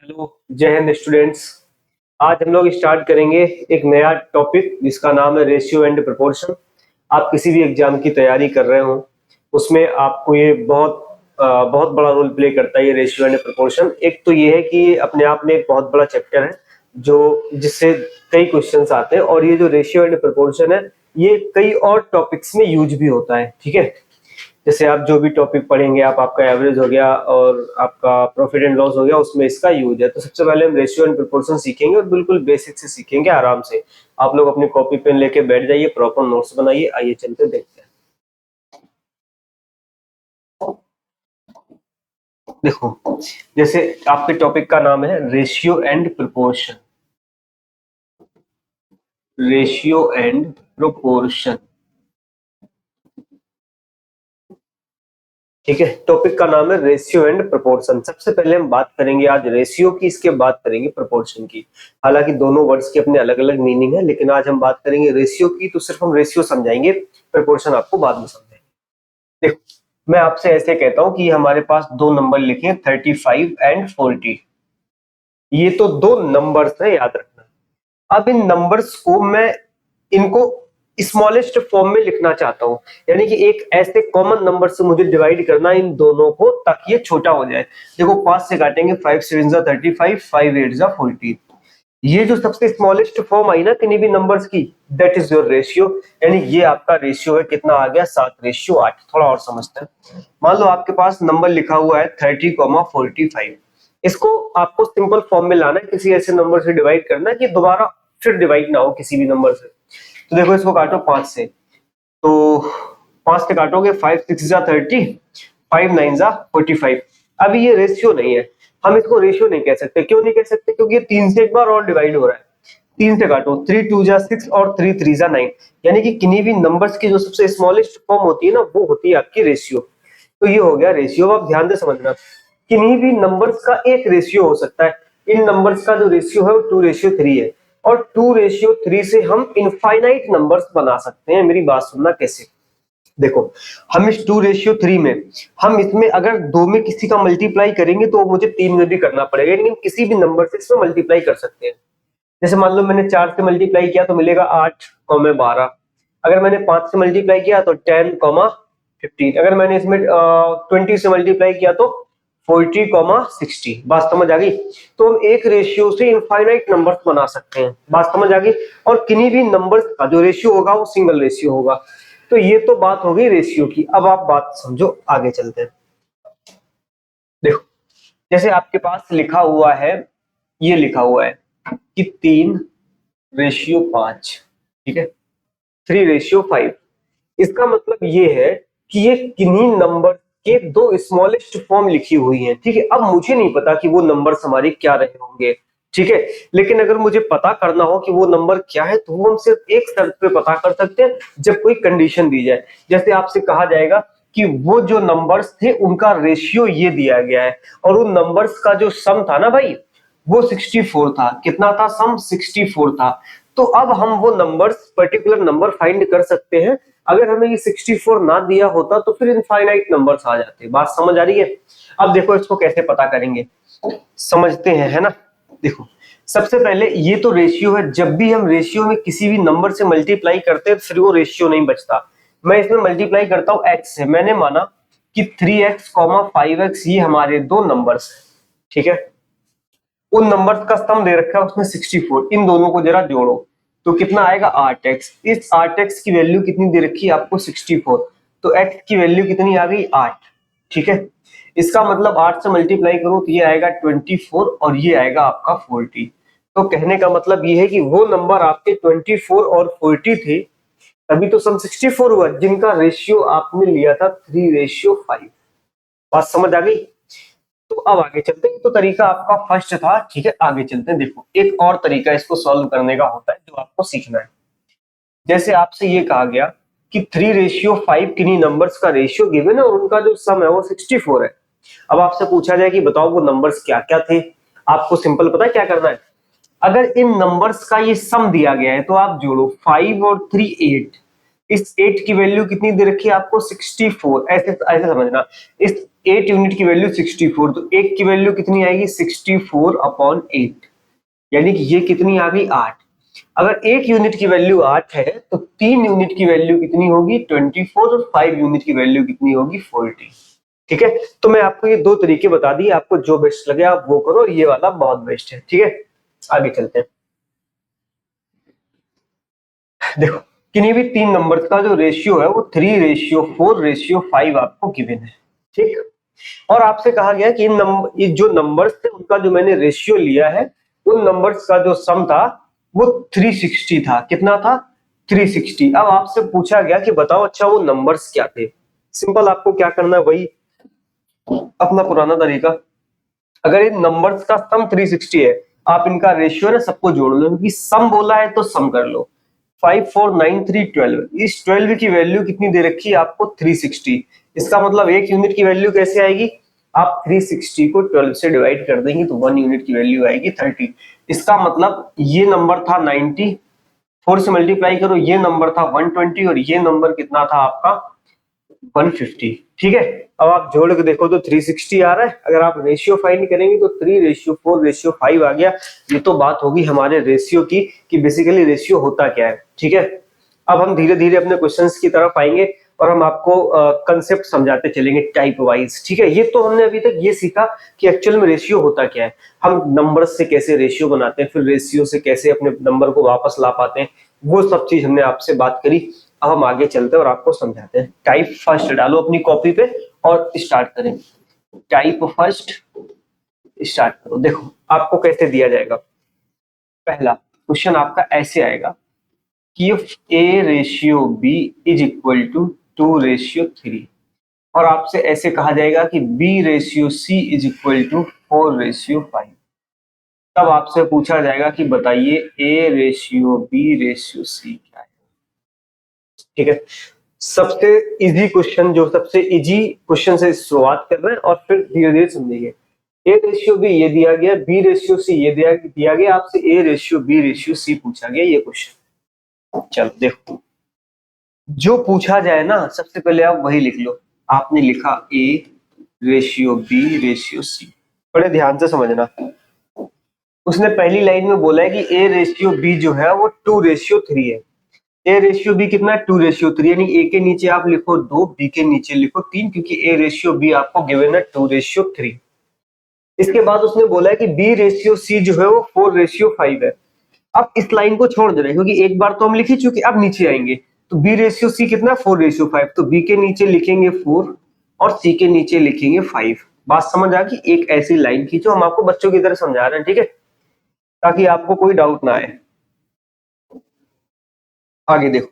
Hello, जय Hind students. आज हम लोग स्टार्ट करेंगे एक नया टॉपिक जिसका नाम है रेशियो एंड प्रोपोर्शन। आप किसी भी एग्जाम की तैयारी कर रहे हो उसमें आपको ये बहुत बड़ा रोल प्ले करता है ये रेशियो एंड प्रोपोर्शन। एक तो ये है कि ये अपने आप में एक बहुत बड़ा चैप्टर है जो जिससे कई क्वेश्चंस आते हैं, और ये जो रेशियो एंड प्रोपोर्शन है ये कई और टॉपिक्स में यूज भी होता है। ठीक है, जैसे आप जो भी टॉपिक पढ़ेंगे आपका एवरेज हो गया और आपका प्रॉफिट एंड लॉस हो गया, उसमें इसका यूज है। तो सबसे पहले हम रेशियो एंड प्रोपोर्शन सीखेंगे और बिल्कुल बेसिक से सीखेंगे आराम से। आप लोग अपनी कॉपी पेन लेके बैठ जाइए, प्रॉपर नोट्स बनाइए। आइए चलते देखते हैं। देखो, जैसे आपके टॉपिक का नाम है ratio and proportion. Ratio and proportion, ठीक है। टॉपिक का नाम है रेशियो एंड प्रोपोर्शन। सबसे पहले हम बात करेंगे आज रेशियो की, इसके बाद करेंगे प्रोपोर्शन की। हालांकि दोनों वर्ड्स के अपने अलग अलग मीनिंग है, लेकिन आज हम बात करेंगे रेशियो की, तो सिर्फ हम रेशियो समझाएंगे, प्रोपोर्शन आपको बाद में समझाएंगे। देखो, मैं आपसे ऐसे कहता हूं कि हमारे पास दो नंबर लिखे हैं 35 एंड 40। ये तो दो नंबर्स है, याद रखना। अब इन नंबर्स को मैं इनको स्मॉलेस्ट फॉर्म में लिखना चाहता हूं, यानी कि एक ऐसे कॉमन नंबर से मुझे डिवाइड करना है इन दोनों को ताकि ये छोटा हो जाए। देखो, 5 से काटेंगे, 5 7 जा 35, 5 8 जा 40। ये जो सबसे स्मॉलेस्ट फॉर्म आई ना किन्हीं भी नंबर्स की, दैट इज योर रेशियो। यानी ये आपका रेशियो है, कितना आ गया 7:8। थोड़ा और समझते हैं। मान लो आपके पास नंबर लिखा हुआ है 30,45। इसको आपको सिंपल फॉर्म में लाना है, किसी ऐसे नंबर से डिवाइड करना है कि दोबारा फिर डिवाइड ना हो किसी भी नंबर से। तो देखो, इसको काटो 5 से, तो 5 से काटोगे, 5 6 जा 30, 5 9 जा 45। अभी ये रेशियो नहीं है, हम इसको रेशियो नहीं कह सकते। क्यों नहीं कह सकते? क्योंकि ये 3 से एक बार और डिवाइड हो रहा है। 3 से काटो, 3 2 जा 6 और 3 3 जा 9। यानी कि किन्हीं भी नंबर्स की जो सबसे स्मॉलेस्ट फॉर्म होती है ना, वो होती है आपकी रेशियो। तो ये हो गया रेशियो। आप ध्यान से समझना, किन्हीं भी नंबर्स का एक रेशियो हो सकता है। इन नंबर्स का जो रेशियो है वो 2:3 है, और 2:3 से हम इनफाइनाइट नंबर्स बना सकते हैं। मेरी बात सुनना कैसे। देखो, हम इस 2:3 में, हम इसमें अगर दो में किसी का मल्टीप्लाई करेंगे तो मुझे 3 में भी करना पड़ेगा, लेकिन किसी भी नंबर से इसमें मल्टीप्लाई कर सकते हैं। जैसे मान लो मैंने 4 से मल्टीप्लाई किया तो मिलेगा 8,12। अगर मैंने 5 से मल्टीप्लाई किया तो 10,15। अगर मैंने इसमें 20 से मल्टीप्लाई किया तो 40,60। बात समझ आ गई? तो हम एक रेशियो से इनफाइनाइट नंबर्स बना सकते हैं। बात समझ आ गई? और किन्हीं भी नंबर्स का जो रेशियो होगा वो सिंगल रेशियो होगा। तो ये तो बात हो गई रेशियो की। अब आप बात समझो, आगे चलते हैं। देखो, जैसे आपके पास लिखा हुआ है, ये लिखा हुआ है कि 3:5, ठीक है, 3:5। इसका मतलब ये है कि ये किन्हीं नंबर के दो स्मॉलेस्ट फॉर्म लिखी हुई हैं। ठीक है, अब मुझे नहीं पता कि वो नंबर्स हमारे क्या रहे होंगे, ठीक है, लेकिन अगर मुझे पता करना हो कि वो नंबर क्या है तो वो हम सिर्फ एक शर्त पे पता कर सकते हैं, जब कोई कंडीशन दी जाए। जैसे आपसे कहा जाएगा कि वो जो नंबर्स थे उनका रेशियो ये दिया गया है, और उन नंबर्स का जो सम था ना भाई, वो 64 था। कितना था सम? 64 था। तो अब हम वो नंबर्स, पर्टिकुलर नंबर फाइंड कर सकते हैं। अगर हमें ये 64 ना दिया होता तो फिर इनफाइनाइट नंबर्स आ जाते। बात समझ आ रही है? अब देखो, इसको कैसे पता करेंगे, समझते हैं, है ना। देखो, सबसे पहले ये तो रेशियो है। जब भी हम रेशियो में किसी भी नंबर से मल्टीप्लाई करते हैं फिर वो रेशियो नहीं बचता। मैं इसमें मल्टीप्लाई करता हूं x से। मैंने माना कि 3x, 5x ये हमारे दो नंबर्स हैं, ठीक है। उन नंबर्स का सम दे रखा है उसमें 64। इन दोनों को जरा जोड़ो तो कितना आएगा 8x। इस 8x की वैल्यू कितनी दे रखी है आपको? 64। तो x की वैल्यू कितनी आ गई? 8, ठीक है। इसका मतलब 8 से मल्टीप्लाई करो तो ये आएगा 24 और ये आएगा आपका 40। तो कहने का मतलब ये है कि वो नंबर आपके 24 और 40 थे, तभी तो सम 64 हुआ, जिनका रेशियो आपने लिया था 3:5। बात समझ आ गई? तो अब आगे चलते हैं। तो तरीका आपका फर्स्ट था, ठीक है। आगे चलते हैं। देखो, एक और तरीका इसको सॉल्व करने का होता है जो आपको सीखना है। जैसे आपसे ये कहा गया कि 3:5 किन्हीं नंबर्स का रेशियो गिवन है और उनका जो सम है वो 64 है। अब आपसे पूछा जाए कि बताओ वो नंबर्स क्या क्या थे। आपको सिंपल पता है क्या करना है। अगर इन नंबर्स का ये सम दिया गया है तो आप जोड़ो 5 और 3 8। इस 8 की वैल्यू कितनी दे रखी है आपको 64, ऐसे ऐसे समझना, इस 8 यूनिट की वैल्यू 64, तो 1 की वैल्यू कितनी आएगी 64/8, यानी कि ये कितनी आ गई 8। अगर 1 यूनिट की वैल्यू 8 है तो 3 यूनिट की वैल्यू कितनी होगी 24, और 5 यूनिट की वैल्यू कितनी होगी 40। ठीक है, तो मैं आपको ये दो तरीके बता दिए, आपको जो बेस्ट लगे आप वो करो, ये वाला बहुत बेस्ट है। ठीक है, आगे चलते हैं। देखो, किन्हीं भी 3 नंबर्स का जो रेशियो है वो 3:4:5 आपको गिवन है। ठीक, और आपसे कहा गया कि ये जो नंबर्स थे उनका जो मैंने रेशियो लिया है, उन नंबर्स का जो सम था वो 360 था। कितना था 360। अब आपसे पूछा गया कि बताओ अच्छा वो नंबर्स क्या थे। सिंपल, आपको क्या करना है, वही अपना पुराना तरीका। अगर इन नंबर्स का सम 360 है, आप इनका रेशियो ना सबको जोड़ लो, क्योंकि सम बोला है तो सम कर लो। 5 4 9 3 12, इस 12 की वैल्यू कितनी दे रखी है आपको 360। इसका मतलब 1 यूनिट की वैल्यू कैसे आएगी, आप 360 को 12 से डिवाइड कर देंगे तो 1 यूनिट की वैल्यू आएगी 30। इसका मतलब ये नंबर था 90, 4 से मल्टीप्लाई करो, ये नंबर था 120, और ये नंबर कितना था आपका 150। ठीक है, अब आप जोड़ के देखो तो 360 आ रहा है। अगर आप रेशियो फाइंड करेंगे तो 3:4:5 आ गया। ये तो बात होगी हमारे रेशियो की कि बेसिकली रेशियो होता क्या है। ठीक है, अब हम धीरे धीरे अपने क्वेश्चंस की तरफ आएंगे और हम आपको कंसेप्ट समझाते चलेंगे टाइप वाइज। ठीक है, ये तो हमने अभी तक ये सीखा कि एक्चुअल में रेशियो होता क्या है, हम नंबर्स से कैसे रेशियो बनाते हैं, फिर रेशियो से कैसे अपने नंबर को वापस ला पाते हैं, वो सब चीज हमने आपसे बात करी। अब हम आगे चलते हैं और आपको समझाते हैं। टाइप फर्स्ट डालो अपनी कॉपी पे और स्टार्ट करें। टाइप फर्स्ट, स्टार्ट करो। देखो आपको कैसे दिया जाएगा, पहला क्वेश्चन आपका ऐसे आएगा कि if A/B is equal to 2:3, और आपसे ऐसे कहा जाएगा कि B/C इज इक्वल टू 4:5। तब आपसे पूछा जाएगा कि बताइए A/B/C क्या है। ठीक है, सबसे इजी क्वेश्चन, जो सबसे इजी क्वेश्चन से शुरुआत कर रहे हैं और फिर धीरे धीरे समझेंगे। A/B ये दिया गया, B/C ये दिया गया, आपसे A/B/C पूछा गया ये क्वेश्चन। चलो देखो, जो पूछा जाए ना सबसे पहले आप वही लिख लो। आपने लिखा A/B/C, बड़े ध्यान से समझना। उसने पहली लाइन में बोला है कि A/B जो है वो 2:3 है। A/B कितना है 2:3, यानी A के नीचे आप लिखो 2, B के नीचे लिखो 3, क्योंकि A/B आपको गिवन है 2:3। इसके बाद उसने बोला है कि B/C जो है वो 4:5 है। अब इस लाइन को छोड़ दे रहे हैं क्योंकि एक बार तो हम लिख ही चुके, अब नीचे आएंगे तो B/C कितना 4:5, तो B के नीचे लिखेंगे 4 और C के नीचे लिखेंगे 5। बात समझ आ गई, एक ऐसी लाइन खींचो, हम आपको बच्चों की तरह समझा रहे हैं। ठीक है, ताकि आपको कोई डाउट ना आए। आगे देखो,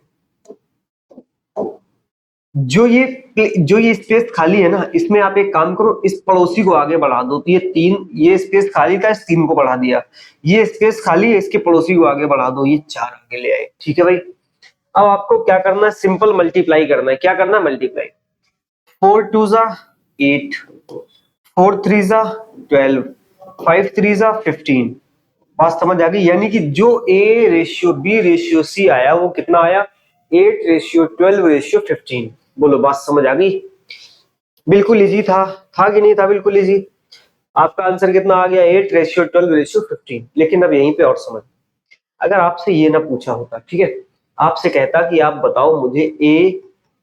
जो ये स्पेस खाली है ना, इसमें आप एक काम करो, इस पड़ोसी को आगे बढ़ा दो। तो ये 3, ये स्पेस खाली था, इस 3 को बढ़ा दिया। ये स्पेस खाली है, इसके पड़ोसी को आगे बढ़ा दो, ये 4 आगे ले आए। ठीक है भाई, अब आपको क्या करना है, सिंपल मल्टीप्लाई करना है। क्या करना है, मल्टीप्लाई। 4 2 जा 8, 4 3 जा 12, 5 3 जा 15। बात समझ आ गई, यानी कि जो A/B/C आया वो कितना आया 8:12:15। बोलो बात समझ आ गई। बिल्कुल इजी था कि नहीं था, बिल्कुल इजी। आपका आंसर कितना आ गया 8:12:15। लेकिन अब यहीं पे और समझ, अगर आपसे ये ना पूछा होता, ठीक है, आपसे कहता कि आप बताओ मुझे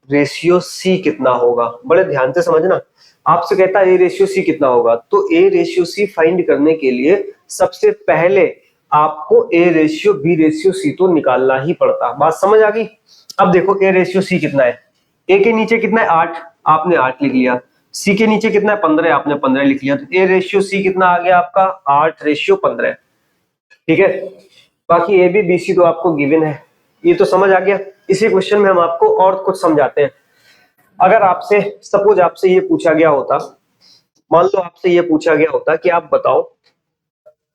A/C कितना होगा, बड़े ध्यान से समझना। आपसे कहता A/C कितना होगा, तो A/C फाइंड करने के लिए सबसे पहले आपको A/B/C तो निकालना ही पड़ता। बात समझ आ गई। अब देखो A/C कितना है, A के नीचे कितना है 8, आपने 8 लिख लिया। C के नीचे कितना है 15, आपने 15 लिख लिया। तो A/C कितना आ गया आपका 8:15। ठीक है, बाकी A/B/C तो आपको गिवन है, ये तो समझ आ गया। इसी क्वेश्चन में हम आपको और कुछ समझाते हैं। अगर आपसे सपोज आपसे ये पूछा गया होता, मान लो आपसे ये पूछा गया होता कि आप बताओ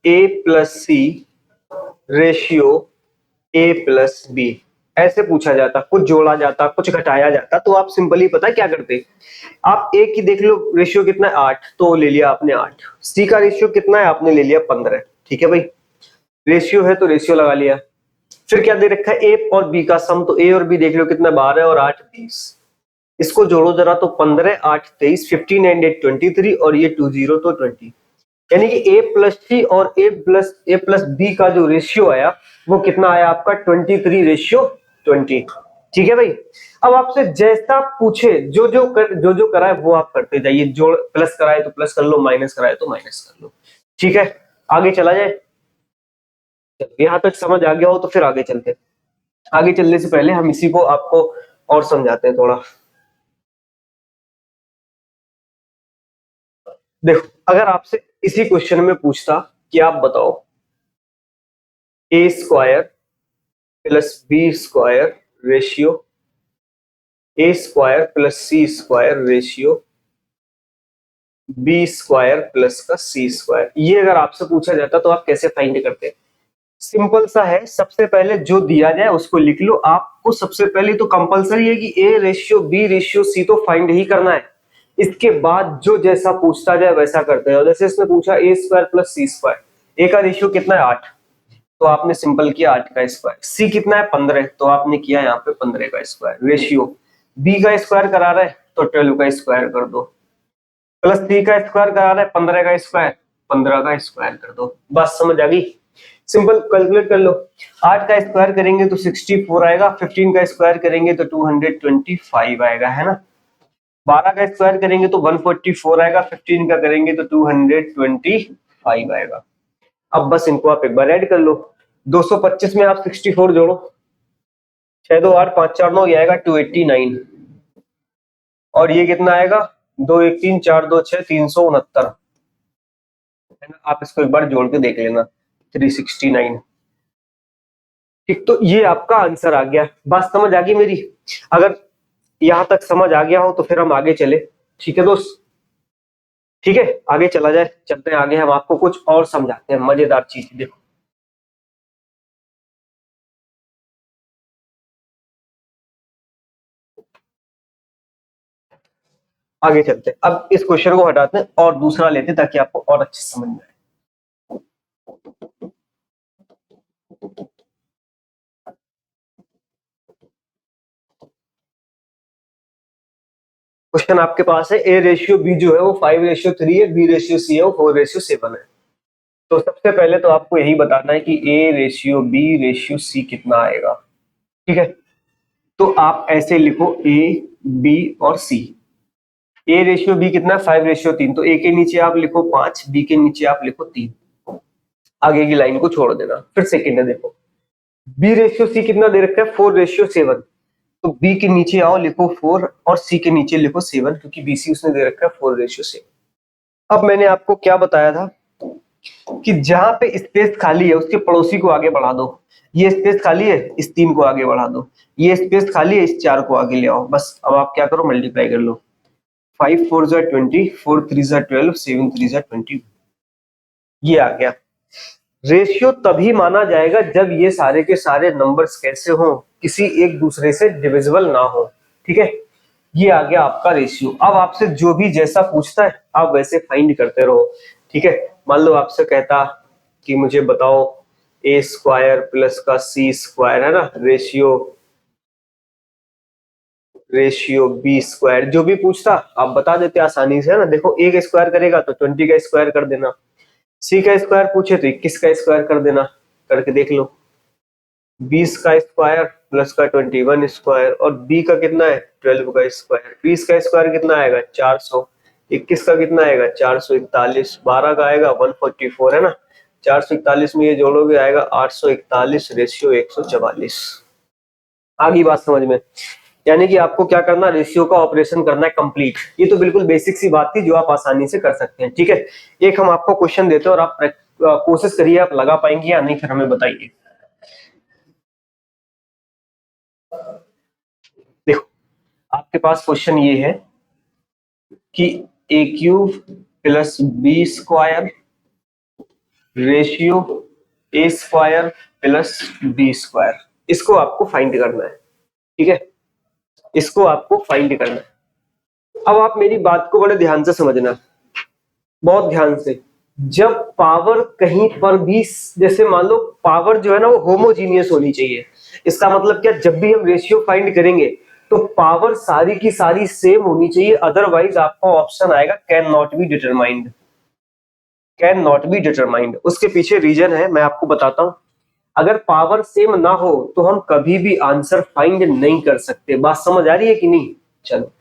A+C रेशियो A+B, ऐसे पूछा जाता, कुछ जोड़ा जाता, कुछ घटाया जाता, तो आप सिंपली पता है क्या करते, आप A की देख लो रेशियो कितना है 8, तो ले लिया आपने 8। C का रेशियो कितना है, आपने ले लिया 15। ठीक है भाई, रेशियो है तो रेशियो लगा लिया। फिर क्या दे रखा है, ए और बी का सम, तो ए और बी देख लो कितना, 12 और 8 20, इसको जोड़ो जरा तो 15 8 23, 15 एंड 8 23, और ये 20 तो 20, यानी कि ए प्लस सी और ए प्लस बी का जो रेशियो आया वो कितना आया आपका 23:20। ठीक है भाई। अब आपसे जैसा पूछे जो कराए वो आप करते जाइए, जोड़ प्लस कराए तो प्लस कर लो, माइनस कराए तो माइनस कर लो। ठीक है, आगे चला जाए। यहां तक समझ आ गया हो तो फिर आगे चलते हैं। आगे चलने से पहले हम इसी को आपको और समझाते हैं थोड़ा। देखो, अगर आपसे इसी क्वेश्चन में पूछता कि आप बताओ a square plus b square ratio a square plus c square ratio b square plus का सी स्क्वायर, ये अगर आपसे पूछा जाता तो आप कैसे फाइंड करते? सिंपल सा है, सबसे पहले जो दिया जाए उसको लिख लो। आपको सबसे पहले तो कंपलसरी है कि A ratio B ratio C तो फाइंड ही करना है, इसके बाद जो जैसा पूछता जाए वैसा करते हैं। जैसे इसने पूछा ए स्क्वायर प्लस सी स्क्वायर, ए का रेशियो कितना है 8, तो आपने सिंपल किया 8 का स्क्वायर, सी कितना है 15, तो आपने किया यहाँ पे 15 का स्क्वायर, रेशियो बी का स्क्वायर करा रहा है तो 12 का स्क्वायर कर दो, प्लस सी का स्क्वायर करा रहा है 15 का स्क्वायर, 15 का स्क्वायर कर दो। बात समझ आ गई? सिंपल कैलकुलेट कर लो, 8 का स्क्वायर करेंगे तो 64 आएगा, 15 का स्क्वायर करेंगे तो 225 आएगा, है ना। 12 का स्क्वायर करेंगे तो 144 आएगा, 15 का करेंगे तो 225 आएगा। अब बस इनको आप एक बार ऐड कर लो, 225 में आप 64 जोड़ो, 6 2 8 5 4 9, ये आएगा 289, और ये कितना आएगा 2 1 3 4 2 6 369, है ना। आप इसको एक बार जोड़ के देख लेना, 369। ठीक, तो ये आपका आंसर आ गया। बात समझ आ गई मेरी? अगर यहां तक समझ आ गया हो तो फिर हम आगे चले। ठीक है दोस्त, ठीक है, आगे चला जाए, चलते हैं आगे। हम आपको कुछ और समझाते हैं, मजेदार चीज। देखो, आगे चलते हैं। अब इस क्वेश्चन को हटाते हैं और दूसरा लेते हैं ताकि आपको और अच्छे समझ में आए। क्वेश्चन आपके पास है, ए रेशियो बी जो है वो 5:3 है, बी रेशियो सी है वो 4:7 है। तो सबसे पहले तो आपको यही बताना है कि A ratio B ratio C कितना आएगा। ठीक है, तो आप ऐसे लिखो ए बी और सी। ए रेशियो बी कितना है 5:3, तो ए के नीचे आप लिखो 5, बी के नीचे आप लिखो 3, आगे की लाइन को छोड़ देना। फिर सेकेंड है, देखो बी रेशियो सी कितना दे रखा है 4:7, तो बी के नीचे आओ लिखो 4 और सी के नीचे लिखो 7, क्योंकि बीसी उसने दे रखा है 4:7। अब मैंने आपको क्या बताया था कि जहां पे स्पेस खाली है उसके पड़ोसी को आगे बढ़ा दो। ये स्पेस खाली है, इस 3 को आगे बढ़ा दो, ये स्पेस खाली है, इस 4 को आगे ले आओ। बस अब आप क्या करो, मल्टीप्लाई कर लो, 5 4 जा 20, 4 3 जा 12, 7 3 जा 20, ये आ गया। रेशियो तभी माना जाएगा जब ये सारे के सारे नंबर्स कैसे हो, किसी एक दूसरे से डिविजिबल ना हो। ठीक है, ये आ गया आपका रेशियो। अब आपसे जो भी जैसा पूछता है आप वैसे फाइंड करते रहो। ठीक है, मान लो आपसे कहता कि मुझे बताओ ए स्क्वायर प्लस का सी स्क्वायर, है ना, रेशियो बी स्क्वायर, जो भी पूछता आप बता देते आसानी से, है ना। देखो ए का स्क्वायर करेगा तो 20 का स्क्वायर कर देना, सी का स्क्वायर पूछे तो 21 का स्क्वायर कर देना, करके देख लो। 20 का स्क्वायर प्लस का 21 स्क्वायर, और बी का कितना है 12 का स्क्वायर, 20 का स्क्वायर कितना आएगा 400, 21 का कितना आएगा 441, 12 का आएगा 144, है ना। 441 में ये जोड़ोगे आएगा 841 रेशियो 144। आगे बात समझ में? यानी कि आपको क्या करना, रेशियो का ऑपरेशन करना है कंप्लीट। ये तो बिल्कुल बेसिक सी बात थी जो आप आसानी से कर सकते हैं। ठीक है, एक हम आपको क्वेश्चन देते हैं और आप कोशिश करिए आप लगा पाएंगे या नहीं, फिर हमें बताइए। देखो, आपके पास क्वेश्चन ये है कि a cube plus b square ratio a square plus b square, इसको आपको फाइंड करना है। ठीक है, इसको आपको फाइंड करना है। अब आप मेरी बात को बड़े ध्यान से समझना, बहुत ध्यान से। जब पावर कहीं पर भी, जैसे मान लो पावर जो है ना वो होमोजीनियस होनी चाहिए। इसका मतलब क्या, जब भी हम रेशियो फाइंड करेंगे तो पावर सारी की सारी सेम होनी चाहिए, अदरवाइज आपका ऑप्शन आएगा can not be determined. Can not be determined, उसके पीछे रीजन है, मैं आपको बताता हूं। अगर पावर सेम ना हो तो हम कभी भी आंसर फाइंड नहीं कर सकते। बात समझ आ रही है कि नहीं? चलो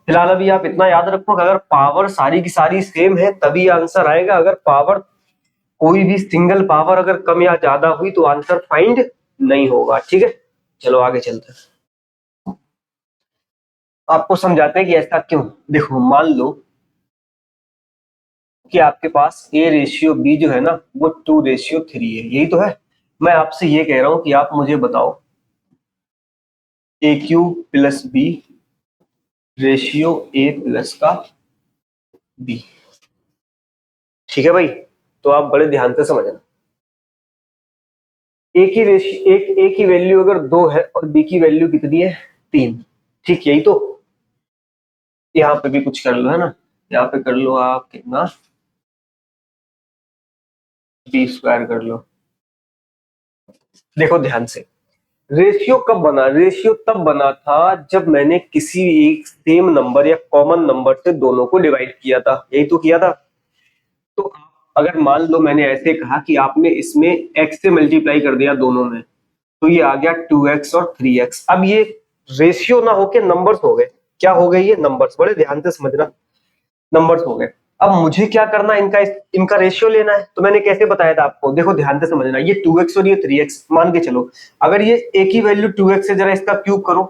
फिलहाल अभी आप इतना याद रखो कि अगर पावर सारी की सारी सेम है तभी आंसर आएगा। अगर पावर कोई भी सिंगल पावर अगर कम या ज्यादा हुई तो आंसर फाइंड नहीं होगा। ठीक है, चलो आगे चलते हैं, आपको समझाते हैं कि ऐसा क्यों। देखो मान लो कि आपके पास ए रेशियो बी जो है ना वो 2:3 है, यही तो है। मैं आपसे ये कह रहा हूं कि आप मुझे बताओ ए Q plus b ratio A plus का बी। ठीक है भाई, तो आप बड़े ध्यान से समझना। ए की रेशियो, एक ए की वैल्यू अगर 2 है और बी की वैल्यू कितनी है 3, ठीक यही तो। यहाँ पे भी कुछ कर लो, है ना, यहाँ पे कर लो आप कितना, बी स्क्वायर कर लो। देखो ध्यान से, रेशियो कब बना, रेशियो तब बना था जब मैंने किसी एक सेम नंबर या कॉमन नंबर से दोनों को डिवाइड किया था, यही तो किया था। तो अगर मान लो मैंने ऐसे कहा कि आपने इसमें x से मल्टीप्लाई कर दिया दोनों में, तो ये आ गया 2x और 3x। अब ये रेशियो ना होके नंबर्स हो गए। क्या हो गए ये? नंबर्स। बड़े ध्यान से समझना, नंबर्स हो गए। अब मुझे क्या करना है, इनका रेशियो लेना है। तो मैंने कैसे बताया था आपको, देखो ध्यान से समझना, ये 2x और ये 3x मान के चलो। अगर ये a की वैल्यू 2x है, जरा इसका क्यूब करो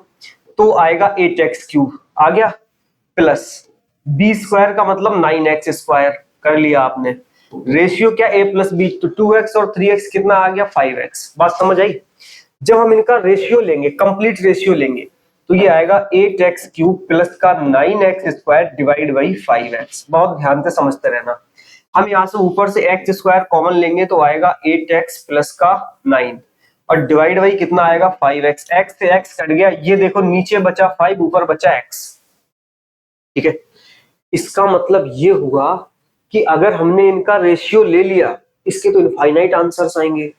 तो आएगा 8x क्यूब, आ गया, प्लस b स्क्वायर का मतलब 9x स्क्वायर कर लिया आपने। रेशियो क्या, a प्लस बी, तो 2x और 3x कितना आ गया 5x। बात समझ आई? जब हम इनका रेशियो लेंगे, कंप्लीट रेशियो लेंगे, तो ये आएगा 8x क्यूब प्लस का 9x square divide by 5x। बहुत ध्यान से समझते रहना। हम यहाँ से ऊपर से x स्क्वायर कॉमन लेंगे तो आएगा 8x प्लस का 9 और डिवाइड बाई कितना आएगा 5x। x से x कट गया, ये देखो नीचे बचा 5, ऊपर बचा x। ठीक है, इसका मतलब ये हुआ कि अगर हमने इनका रेशियो ले लिया, इसके तो इनफाइनाइट आंसर्स आएंगे।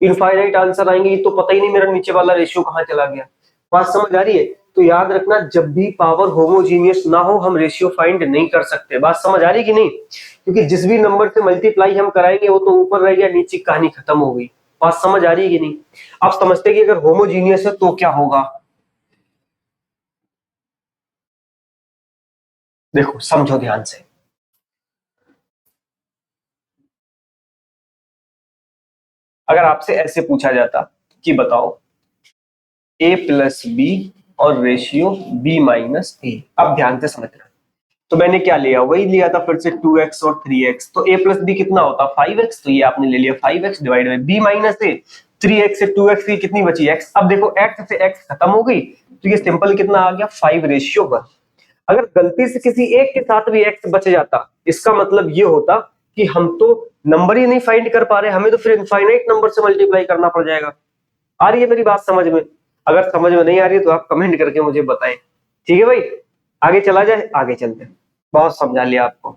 इनफाइनाइट आंसर आएंगे, ये तो पता ही नहीं मेरा नीचे वाला रेशियो कहाँ चला गया। बात समझ आ रही है? तो याद रखना, जब भी पावर होमोजीनियस ना हो हम रेशियो फाइंड नहीं कर सकते। बात समझ आ रही कि नहीं? क्योंकि जिस भी नंबर से मल्टीप्लाई हम कराएंगे वो तो ऊपर रह गया, नीचे कहानी खत्म हो गई। बात समझ आ रही है कि नहीं? आप समझते कि अगर होमोजीनियस है तो क्या होगा। देखो समझो ध्यान से, अगर आपसे ऐसे पूछा जाता कि बताओ a प्लस बी और रेशियो b माइनस ए, अब ध्यान से समझना। तो मैंने क्या लिया, वही लिया था फिर से 2x और 3x, तो a प्लस बी कितना होता 5x, तो ये आपने ले लिया 5x divide by b minus A. 3x से 2x की कितनी बची x। अब देखो x से x खत्म हो गई तो ये सिंपल कितना आ गया 5:1। अगर गलती से किसी एक के साथ भी x बच जाता, इसका मतलब ये होता कि हम तो नंबर ही नहीं फाइंड कर पा रहे, हमें तो फिर इनफाइनाइट नंबर से मल्टीप्लाई करना पड़ जाएगा। आ रही है मेरी बात समझ में? अगर समझ में नहीं आ रही है तो आप कमेंट करके मुझे बताएं। ठीक है भाई, आगे चला जाए, आगे चलते हैं। बहुत समझा लिया आपको,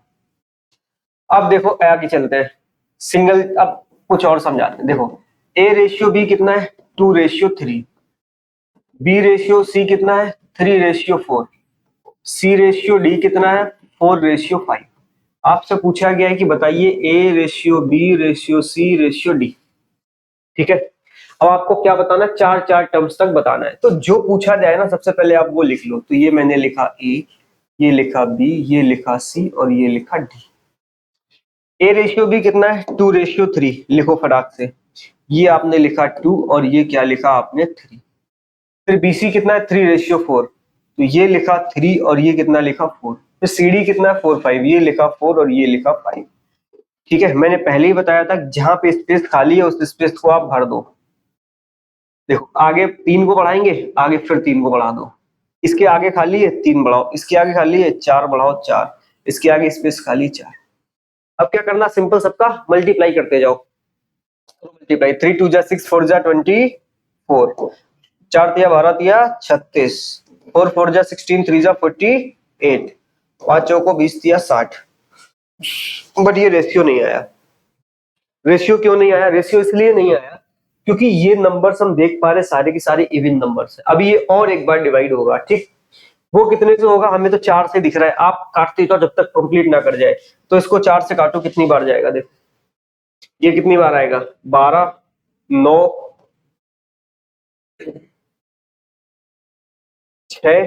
अब देखो आगे चलते हैं। सिंगल, अब कुछ और समझाते हैं। देखो a रेशियो b कितना है 2:3, b रेशियो c कितना है 3:4, c रेशियो d कितना है 4:5। आपसे पूछा गया है कि बताइए a ratio b ratio c ratio d। ठीक है, अब आपको क्या बताना है, चार चार टर्म्स तक बताना है। तो जो पूछा जाए ना सबसे पहले आप वो लिख लो। तो ये मैंने लिखा a, ये लिखा b, ये लिखा c और ये लिखा d। a रेशियो b कितना है 2:3, लिखो फटाक से। ये आपने लिखा 2 और ये क्या लिखा आपने 3। फिर bc कितना है 3:4, तो ये लिखा 3 और ये कितना लिखा 4। फिर cd कितना है 4:5, ये लिखा 4 और ये लिखा 5। ठीक है, मैंने पहले ही बताया था जहां पे स्पेस खाली है उस स्पेस को आप भर दो। देखो आगे 3 को बढ़ाएंगे, आगे फिर 3 को बढ़ा दो। इसके आगे खाली है 3 बढ़ाओ, इसके आगे खाली है 4 बढ़ाओ 4, इसके आगे स्पेस खाली 4। अब क्या करना, सिंपल सबका मल्टीप्लाई करते जाओ। मल्टीप्लाई 3 2 जा 6 4 जा 24, 4 तिया 12 तिया 36, 4 4 जा 16 3 जा 48, 5 चौको 20 तिया 60। बट ये रेशियो नहीं आया। रेशियो क्यों नहीं आया? रेशियो इसलिए नहीं आया क्योंकि ये नंबर्स हम देख पा रहे सारे के सारे इवन नंबर्स है। अभी ये और एक बार डिवाइड होगा, ठीक, वो कितने से होगा? हमें तो 4 से दिख रहा है, आप काटते तो जब तक कंप्लीट ना कर जाए। तो इसको 4 से काटो, कितनी बार जाएगा? देखो ये कितनी बार आएगा? 12, 9, 6,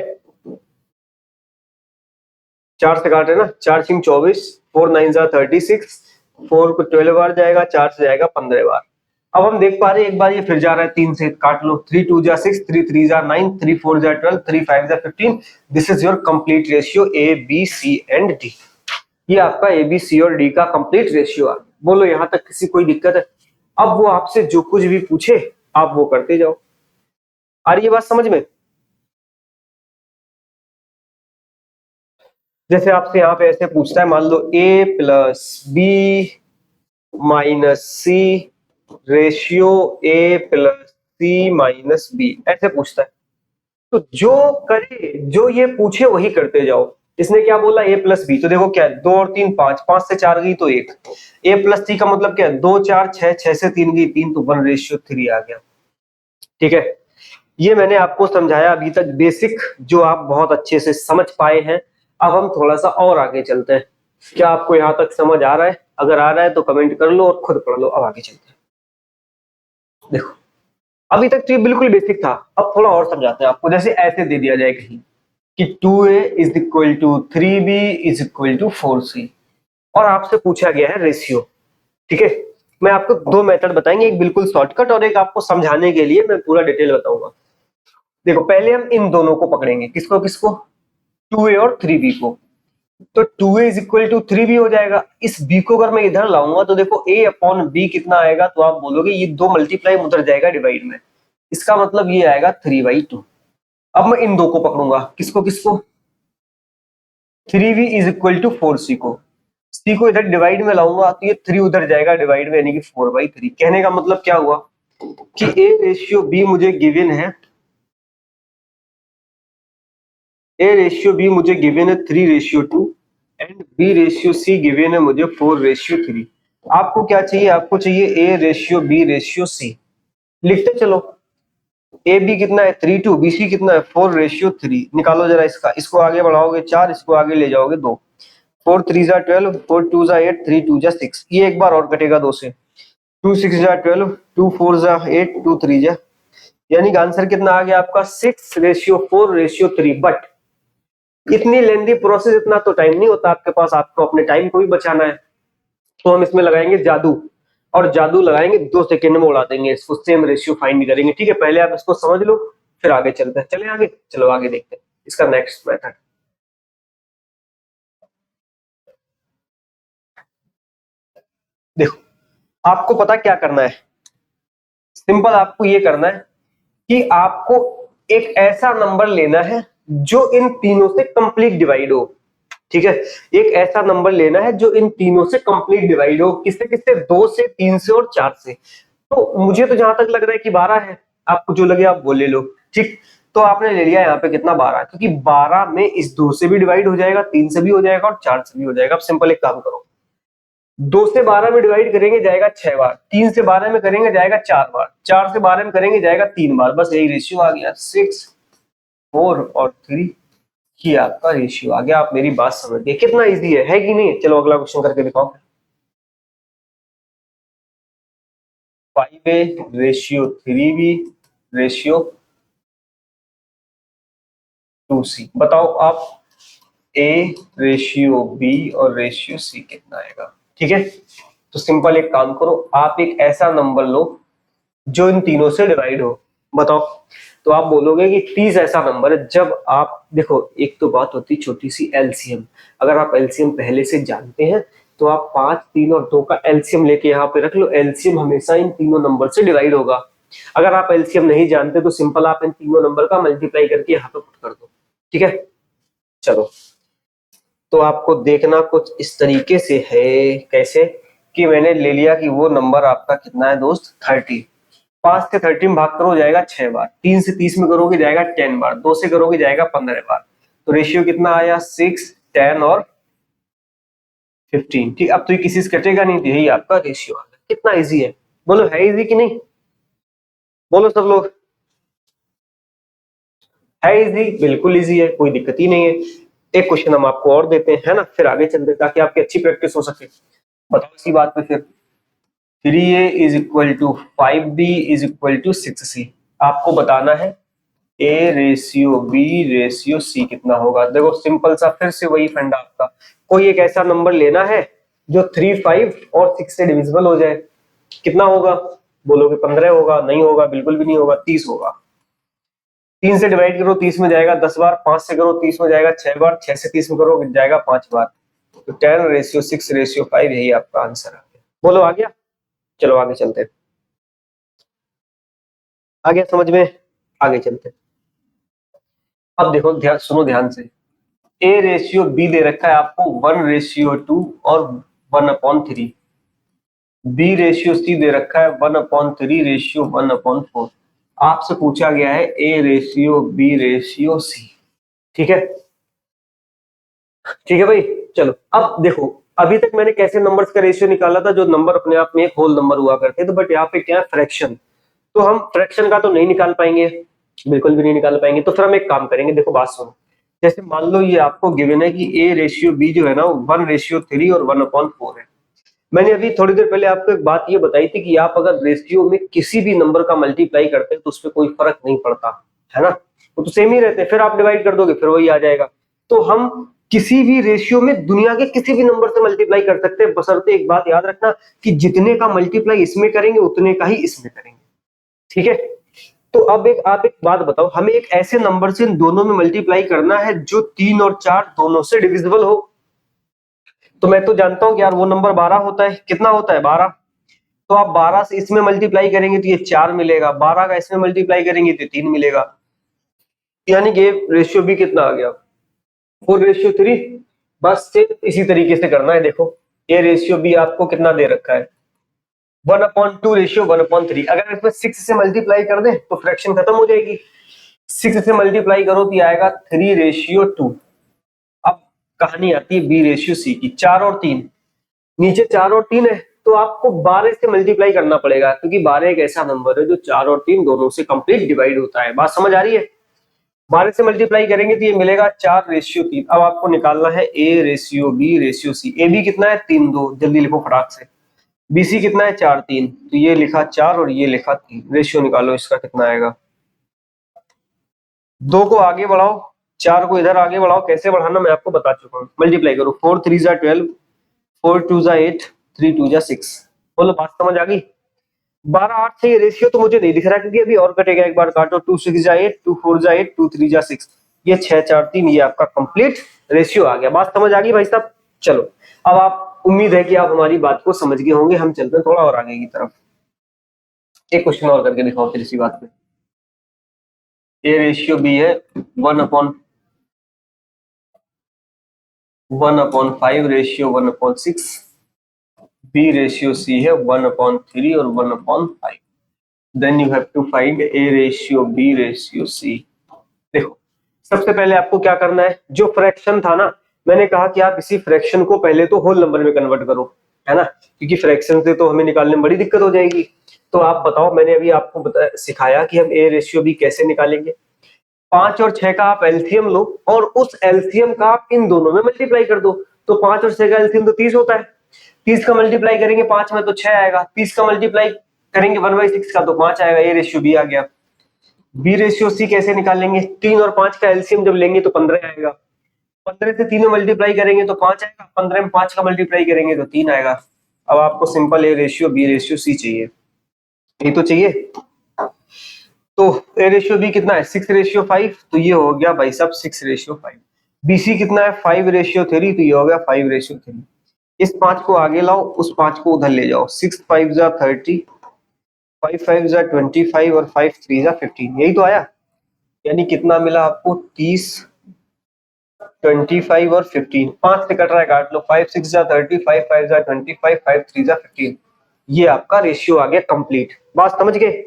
4 से काटे ना, 4 6 24, 4 9 36, 4 को 12 बार जाएगा, 4 से जाएगा 15 बार। अब हम देख पा रहे हैं एक बार ये फिर जा रहा है 3 से, काट लो। 3 2 जा 6, 3 3 जा 9, 3 4 जा 12, 3 5 जा 15। This is your complete ratio A B C and D. ये आपका ए बी सी और डी का कंप्लीट रेशियो है। बोलो यहां तक किसी कोई दिक्कत है? अब वो आपसे जो कुछ भी पूछे आप वो करते जाओ। आ रही है बात समझ में? जैसे आपसे यहाँ पे ऐसे पूछता है, मान लो a plus B minus C ratio a plus C minus B, ऐसे पूछता है। तो जो करे, जो ये पूछे वही करते जाओ। इसने क्या बोला? a प्लस बी, तो देखो क्या है, 2 और 3 5, 5 से 4 गई तो 1। a प्लस सी का मतलब क्या है? 2 4 6, 6 से 3 गई 3, तो 1:3 आ गया। ठीक है, ये मैंने आपको समझाया अभी तक बेसिक, जो आप बहुत अच्छे से समझ पाए हैं। अब हम थोड़ा सा और आगे चलते हैं। क्या आपको यहाँ तक समझ आ रहा है? अगर आ रहा है तो कमेंट कर लो और खुद पढ़ लो। अब आगे चलते हैं। देखो अभी तक तो ये बिल्कुल बेसिक था, अब थोड़ा और समझाते हैं आपको। जैसे ऐसे दे दिया जाए कहीं कि 2a is equal to 3b is equal to 4c, और आपसे पूछा गया है रेशियो। ठीक है, मैं आपको दो मेथड बताएंगे, एक बिल्कुल शॉर्टकट और एक आपको समझाने के लिए मैं पूरा डिटेल बताऊंगा। देखो पहले हम इन दोनों को पकड़ेंगे, किसको किसको? 2a और 3b को। तो 2a is equal to 3b हो जाएगा। इस b को अगर मैं इधर लाऊंगा तो देखो a अपॉन b कितना आएगा? तो आप बोलोगे ये 2 मल्टीप्लाई उधर जाएगा डिवाइड में, इसका मतलब ये आएगा 3/2। अब मैं इन दो को पकड़ूंगा, किसको किसको? 3b is equal to 4c को। c को इधर डिवाइड में लाऊंगा तो ये 3 उधर जाएगा डिवाइड में, यानी कि 4/3। कहने का मतलब क्या हुआ कि a रेशियो b मुझे गिवन है, a रेशियो b मुझे गिवन है 3:2 and b ratio c given है मुझे 4:3। आपको क्या चाहिए? आपको चाहिए a ratio b ratio c। लिखते चलो, ए बी कितना है 3:2, बी सी कितना है 4:3। निकालो जरा इसका, इसको आगे बढ़ाओगे 4, इसको आगे ले जाओगे 2, 4 3 जा 12, 4 2 जा 8, 3 2 जा 6। ये एक बार और कटेगा 2 से, 2 6 जा 12, 2 4 जा 8, 2 3 जा, यानी कि आंसर कितना आ गया आपका 6:4:3। बट इतनी लेंदी प्रोसेस, इतना तो टाइम नहीं होता आपके पास, आपको अपने टाइम को भी बचाना है। तो हम इसमें लगाएंगे जादू, और जादू लगाएंगे 2 सेकंड में उड़ा देंगे इसको, सेम रेशियो फाइंड करेंगे। ठीक है, पहले आप इसको समझ लो फिर आगे चलते हैं। चले आगे, चलो आगे देखते हैं इसका नेक्स्ट मेथड। देखो आपको पता क्या करना है? सिंपल आपको ये करना है कि आपको एक ऐसा नंबर लेना है जो इन तीनों से कंप्लीट डिवाइड हो। ठीक है, एक ऐसा नंबर लेना है जो इन तीनों से कंप्लीट डिवाइड हो। किससे किससे? 2 से, 3 से और 4 से। तो मुझे तो जहां तक लग रहा है कि 12 है, आपको जो लगे आप वो ले लो। ठीक, तो आपने ले लिया यहाँ पे कितना? 12, क्योंकि 12 में इस 2 से भी डिवाइड हो जाएगा, 3 से भी हो जाएगा और 4 से भी हो जाएगा। अब सिंपल एक काम करो, 2 से 12 में डिवाइड करेंगे जाएगा 6 बार, 3 से 12 में करेंगे जाएगा 4 बार, 4 से 12 में करेंगे जाएगा 3 बार। बस यही रेशियो आ गया, 6 4 और 3। ये आपका रेशियो आ गया। आप मेरी बात समझ गए? कितना इजी है कि नहीं? चलो अगला क्वेश्चन करके दिखाओ। 5a ratio 3b ratio 2c। बताओ आप a रेशियो b और रेशियो c कितना आएगा? ठीक है, तो सिंपल एक काम करो, आप एक ऐसा नंबर लो जो इन तीनों से डिवाइड हो। बताओ, तो आप बोलोगे कि 30 ऐसा नंबर है। जब आप देखो, एक तो बात होती है छोटी सी एलसीएम। अगर आप एलसीएम पहले से जानते हैं तो आप 5 3 और 2 का एलसीएम लेके यहाँ पे रख लो। एलसीएम हमेशा इन तीनों नंबर से डिवाइड होगा। अगर आप एलसीएम नहीं जानते तो सिंपल आप इन तीनों नंबर का मल्टीप्लाई करके यहाँ पे पुट कर दो। ठीक है, चलो तो आपको देखना कुछ इस तरीके से है। कैसे? कि मैंने ले लिया कि वो नंबर आपका कितना है दोस्त? 30। 5 से 30 में भाग करो जाएगा 6 बार, 3 से 30 में करोगे जाएगा 10 बार, 2 से करोगे जाएगा 15 बार। तो रेशियो कितना आया? 6 10 और 15। ठीक, अब तो ये किसी से कटेगा नहीं, तो यही आपका रेशियो आ गया। कितना इजी है, बोलो है इजी कि नहीं, बोलो सब लोग, है इजी, बिल्कुल इजी है, कोई दिक्कत ही नहीं है। एक क्वेश्चन हम आपको और देते हैं, है ना, फिर आगे चलते हैं ताकि आपकी अच्छी प्रैक्टिस हो सके। बताओ इसी बात पे फिर, 3a is equal to 5b is equal to 6c, आपको बताना है a ratio b ratio c कितना होगा। देखो सिंपल सा, फिर से वही फंडा आपका, कोई एक ऐसा नंबर लेना है जो 3, 5 और 6 से डिविजिबल हो जाए। कितना होगा, बोलोगे 15 होगा, नहीं होगा, बिल्कुल भी नहीं होगा, 30 होगा। 3 से डिवाइड करो 30 में जाएगा 10 बार, 5 से करो 30 में जाएगा 6 बार, 6 से 30 में करो जाएगा 5 बार। तो 10 रेशियो 6 रेशियो 5 यही आपका आंसर है। बोलो आ गया, चलो आगे चलते हैं, आ गया समझ में, आगे चलते हैं। अब देखो सुनो ध्यान से, ए रेशियो बी दे रखा है आपको 1:2 और 1/3, बी रेशियो सी दे रखा है 1/3 रेशियो 1/4। आपसे पूछा गया है A ratio B ratio C, ठीक है, ठीक है भाई। चलो अब देखो, अभी तक मैंने कैसे नंबर्स का रेशियो निकाला था, जो नंबर अपने आप में एक होल नंबर हुआ करते तो, बट यहाँ पे क्या है फ्रैक्शन, तो हम फ्रैक्शन का तो नहीं निकाल पाएंगे, बिल्कुल भी नहीं निकाल पाएंगे। तो फिर हम एक काम करेंगे, देखो बात सुनो, जैसे मान लो ये आपको गिवन है कि ए रेशियो बी जो है ना 1:3 और 1/4 है। मैंने अभी थोड़ी देर पहले आपको एक बात ये बताई थी कि आप अगर रेशियो में किसी भी नंबर का मल्टीप्लाई करते हैं तो उसपे कोई फर्क नहीं पड़ता, है ना, वो तो सेम ही रहते हैं, फिर आप डिवाइड कर दोगे फिर वही आ जाएगा। तो हम किसी भी रेशियो में दुनिया के किसी भी नंबर से मल्टीप्लाई कर सकते हैं, बशर्ते एक बात याद रखना कि जितने का मल्टीप्लाई इसमें करेंगे उतने का ही इसमें करेंगे, ठीक है। तो अब आप एक बात बताओ, हमें एक ऐसे नंबर से इन दोनों में मल्टीप्लाई करना है जो 3 और 4 दोनों से डिविजिबल हो। तो मैं तो जानता हूं कि यार वो नंबर 12 होता है, कितना होता है 12, तो आप 12 से इसमें मल्टीप्लाई करेंगे तो ये 4 मिलेगा, 12 का इसमें मल्टीप्लाई करेंगे तो 3 मिलेगा, यानी कि रेशियो भी कितना आ गया 4:3। बस सिर्फ इसी तरीके से करना है। देखो ये रेशियो भी आपको कितना दे रखा है 1/2 रेशियो 1/3, अगर इसमें 6 से मल्टीप्लाई कर दे तो फ्रैक्शन खत्म हो जाएगी, 6 से मल्टीप्लाई करो तो ये आएगा 3:2। अब कहानी आती है बी रेशियो सी की, 4 और 3, नीचे 4 और 3 है तो आपको 12 से मल्टीप्लाई करना पड़ेगा, क्योंकि 12 एक ऐसा नंबर है जो 4 और 3 दोनों से कंप्लीट डिवाइड होता है। बात समझ आ रही है, 12 से मल्टीप्लाई करेंगे तो ये मिलेगा 4:3। अब आपको निकालना है A ratio B ratio C. A B कितना है 3:2, जल्दी लिखो फटाक से। बी सी कितना है 4:3, तो ये लिखा 4 और ये लिखा 3, रेशियो निकालो इसका कितना आएगा। 2 को आगे बढ़ाओ, 4 को इधर आगे बढ़ाओ, कैसे बढ़ाना मैं आपको बता चुका हूँ। मल्टीप्लाई करो, 4 3 जा 12, 4 2 जा 8, 3 2 जा 6। बोलो बात समझ आ गई। 12 8 से ये रेशियो तो मुझे नहीं दिख रहा क्योंकि अभी और कटेगा, एक बार काटो, 2 6 जा 8, 2 4 जा 8, 2 3 जा 6, ये 6 4 3, ये आपका कंप्लीट रेशियो आ गया। बात समझ आ गई भाई साहब। चलो अब आप, उम्मीद है कि आप हमारी बात को समझ गए होंगे, हम चलते हैं थोड़ा और आगे की तरफ। एक क्वेश्चन और करके दिखाओ फिर इसी बात पे। ए रेशियो बी है 1/5 रेशियो 1/6, बी रेशियो सी है 1/3 और 1/5। Then you have to find A ratio B ratio C. देखो सबसे पहले आपको क्या करना है, जो फ्रैक्शन था ना, मैंने कहा कि आप इसी फ्रैक्शन को पहले तो होल नंबर में कन्वर्ट करो, है ना, क्योंकि फ्रैक्शन से तो हमें निकालने में बड़ी दिक्कत हो जाएगी। तो आप बताओ, मैंने अभी आपको सिखाया कि हम ए रेशियो बी कैसे निकालेंगे। 5 और 6 का आप एलसीएम लो और उस एलसीएम का आप इन दोनों में मल्टीप्लाई कर दो। तो 5 और 6 का एलसीएम तो 30 होता है, 30 का मल्टीप्लाई करेंगे 5 में तो 6 आएगा, 30 का मल्टीप्लाई करेंगे 1/6 का तो 5 आएगा, ये रेशियो बी आ गया। बी रेशियो सी कैसे निकालेंगे, 3 और 5 का एलसीएम जब लेंगे तो 15 आएगा, 15 से 3 में मल्टीप्लाई करेंगे तो 5 आएगा, 15 में 5 का मल्टीप्लाई करेंगे तो 3 आएगा। अब आपको simple A ratio B ratio C चाहिए, ये तो चाहिए। तो ए रेशियो बी कितना है 6:5, तो ये हो गया भाई साहब 6:5। बीसी कितना है 5:3, तो ये हो गया 5:3। इस 5 को आगे लाओ, उस 5 को उधर ले जाओ, 6 5 जा 30, 5 5 जा 25 और 5 3 जा 15, यही तो आया। यानी कितना मिला आपको 30, 25 और 15, 5 से कट रहा है काट लो, 5 6 जा 30, 5 5 जा 25, 5 3 जा 15, ये आपका रेशियो आ गया कंप्लीट। बात समझ गए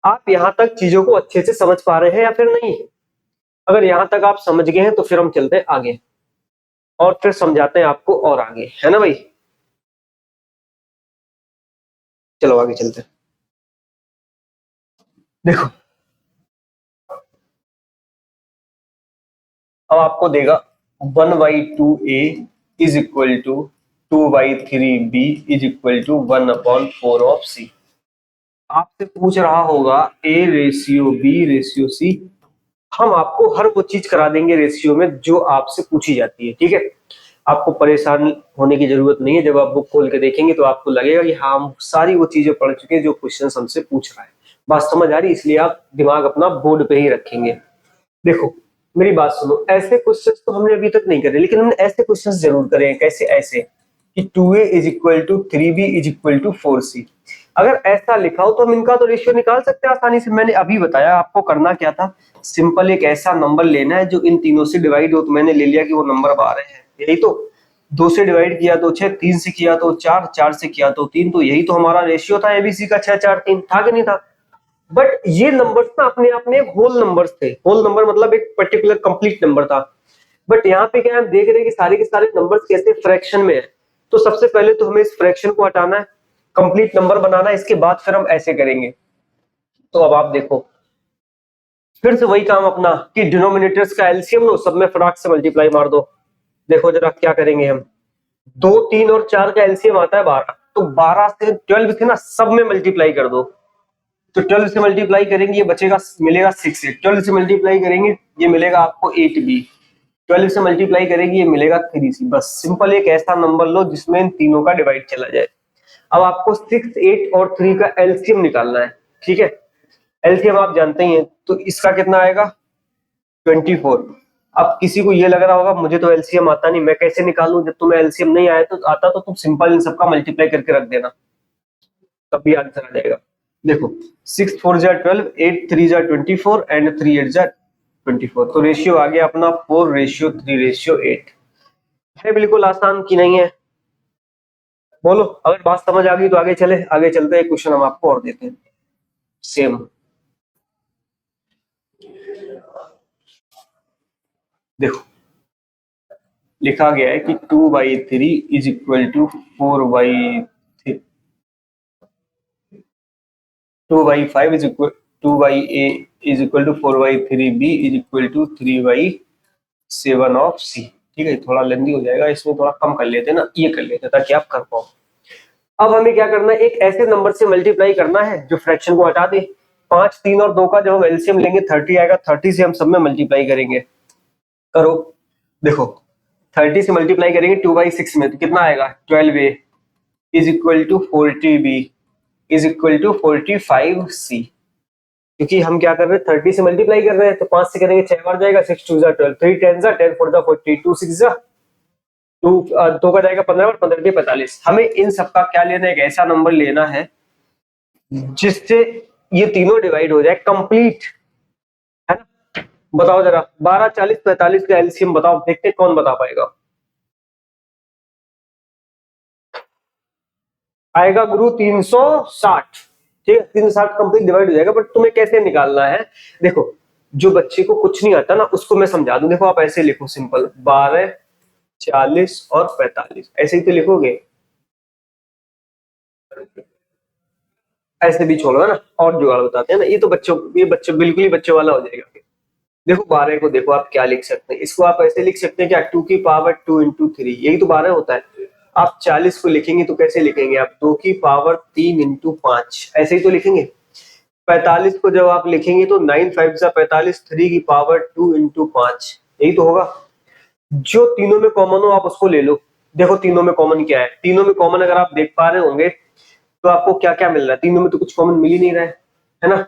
आप, यहां तक चीजों को अच्छे से समझ पा रहे हैं या फिर नहीं। अगर यहां तक आप समझ गए हैं तो फिर हम चलते हैं आगे और फिर समझाते हैं आपको और आगे, है ना भाई। चलो आगे चलते हैं। देखो अब आपको देगा 1/2a is equal to 2/3b is equal to 1/4 of c। आपसे पूछ रहा होगा a ratio b ratio c। हम आपको हर वो चीज करा देंगे रेशियो में जो आपसे पूछी जाती है, ठीक है। आपको परेशान होने की जरूरत नहीं है। जब आप बुक खोल के देखेंगे तो आपको लगेगा कि हाँ हम सारी वो चीजें पढ़ चुके हैं जो क्वेश्चन हमसे पूछ रहा है। बात समझ आ रही, इसलिए आप दिमाग अपना बोर्ड पे ही रखेंगे। देखो मेरी बात सुनो, ऐसे क्वेश्चंस तो हमने अभी तक नहीं करे, लेकिन हमने ऐसे क्वेश्चंस जरूर करे हैं। कैसे? ऐसे कि 2a is equal to 3b is equal to 4c। अगर ऐसा लिखा हो तो हम इनका तो रेशियो निकाल सकते हैं आसानी से। मैंने अभी बताया आपको करना क्या था। सिंपल एक ऐसा नंबर लेना है जो इन तीनों से डिवाइड हो। तो मैंने ले लिया कि वो नंबर 12 है, यही तो। 2 से डिवाइड किया तो 6, 3 से किया तो 4, 4 से किया तो 3। तो यही तो हमारा रेशियो था एबीसी का, 6 4 3। था कि नहीं था? बट ये नंबर्स ना अपने आप में एक होल नंबर्स थे। होल नंबर मतलब एक पर्टिकुलर कंप्लीट नंबर था। बट यहाँ पे क्या हम देख रहे हैं कि सारे के सारे नंबर्स कैसे फ्रैक्शन में है। तो सबसे पहले तो हमें इस फ्रैक्शन को हटाना है, कंप्लीट नंबर बनाना है। इसके बाद फिर हम ऐसे करेंगे। तो अब आप देखो फिर से वही काम अपना कि डिनोमिनेटर्स का एलसीएम लो, सब में फटाक से मल्टीप्लाई मार दो। देखो जरा क्या करेंगे हम। 2 3 और 4 का एलसीएम आता है 12। तो 12 से 12 से ना सब में मल्टीप्लाई कर दो। तो 12 से मल्टीप्लाई करेंगे ये बचेगा, मिलेगा 6a। 12 से मल्टीप्लाई करेंगे ये मिलेगा आपको 8b। 12 से मल्टीप्लाई करेंगे ये मिलेगा 3c। बस सिंपल एक ऐसा नंबर लो जिसमें इन तीनों का डिवाइड चला जाए। अब आपको 6 8 और 3 का एलसीएम निकालना है, ठीक है। एलसीएम आप जानते ही हैं, तो इसका कितना आएगा 24। अब किसी को ये लग रहा होगा मुझे तो एलसीएम आता नहीं, मैं कैसे निकालूं? जब तुम्हें एलसीएम नहीं आया तो आता तो तुम सिंपल इन सबका मल्टीप्लाई करके रख देना, तब भी आंसर आ जाएगा। देखो 6 4 जा 12, 8 3 जा 24 एंड 3 8 जा 24। तो रेशियो आ गया अपना 4:3:8। है बिल्कुल आसान की नहीं है? बोलो अगर बात समझ आ गई तो आगे चले, आगे चलते हैं। क्वेश्चन हम आपको और देते हैं सेम। देखो लिखा गया है कि 2/3 is equal to 4/3, 2/5 is equal 2/a is equal to 4/3b is equal to 3/7 of c। ठीक है, थोड़ा लेंदी हो जाएगा, इसमें थोड़ा कम कर लेते हैं ना, ये कर लेते हैं ताकि आप कर पाओ। अब हमें क्या करना है, एक ऐसे नंबर से मल्टीप्लाई करना है जो फ्रैक्शन को हटा दे। 5 3 और 2 का जब हम एलसीएम लेंगे 30 आएगा। 30 से हम सब में मल्टीप्लाई करेंगे। करो देखो 30 से मल्टीप्लाई करेंगे 2/6 में तो कितना आएगा 12a is equal to 40b is equal to 45c। क्योंकि हम क्या कर रहे हैं 30 से मल्टीप्लाई कर रहे हैं, तो 5 से करेंगे 6 बार जाएगा, 6 2 जा 12, 3 10 जा 10 4 जा 40, 2 6 जा 2 2 का जाएगा 15 और 15 के 45। हमें इन सबका क्या लेना है, एक ऐसा नंबर लेना है जिससे ये तीनों डिवाइड हो जाए कंप्लीट, है ना। बताओ जरा 12 40 45 का एलसीएम बताओ, देखते हैं कौन बता पाएगा। आएगा गुरु 360। ठीक है 360 कंप्लीट डिवाइड हो जाएगा। बट तुम्हें कैसे निकालना है, देखो जो बच्चे को कुछ नहीं आता ना उसको मैं समझा दूं। देखो आप ऐसे लिखो सिंपल 12 40 और 45, ऐसे ही तो लिखोगे। ऐसे भी छोड़ो है ना, और जुगाड़ बताते हैं ना। ये बच्चों बिल्कुल ही बच्चों वाला हो जाएगा। देखो 12 को देखो आप क्या लिख सकते हैं, इसको आप ऐसे लिख सकते हैं क्या 2 की पावर 2 इंटू 3, यही तो 12 होता है। आप 40 को लिखेंगे तो कैसे लिखेंगे आप 2 की पावर 3 इंटू 5, ऐसे ही तो लिखेंगे। 45 को जब आप लिखेंगे तो 9 5 जा 45, 3 की पावर 2 इंटू 5, यही तो होगा। जो तीनों में कॉमन हो आप उसको ले लो। देखो तीनों में कॉमन क्या है, तीनों में कॉमन अगर आप देख पा रहे होंगे तो आपको क्या क्या मिल रहा है, तीनों में तो कुछ कॉमन मिल ही नहीं रहा है ना।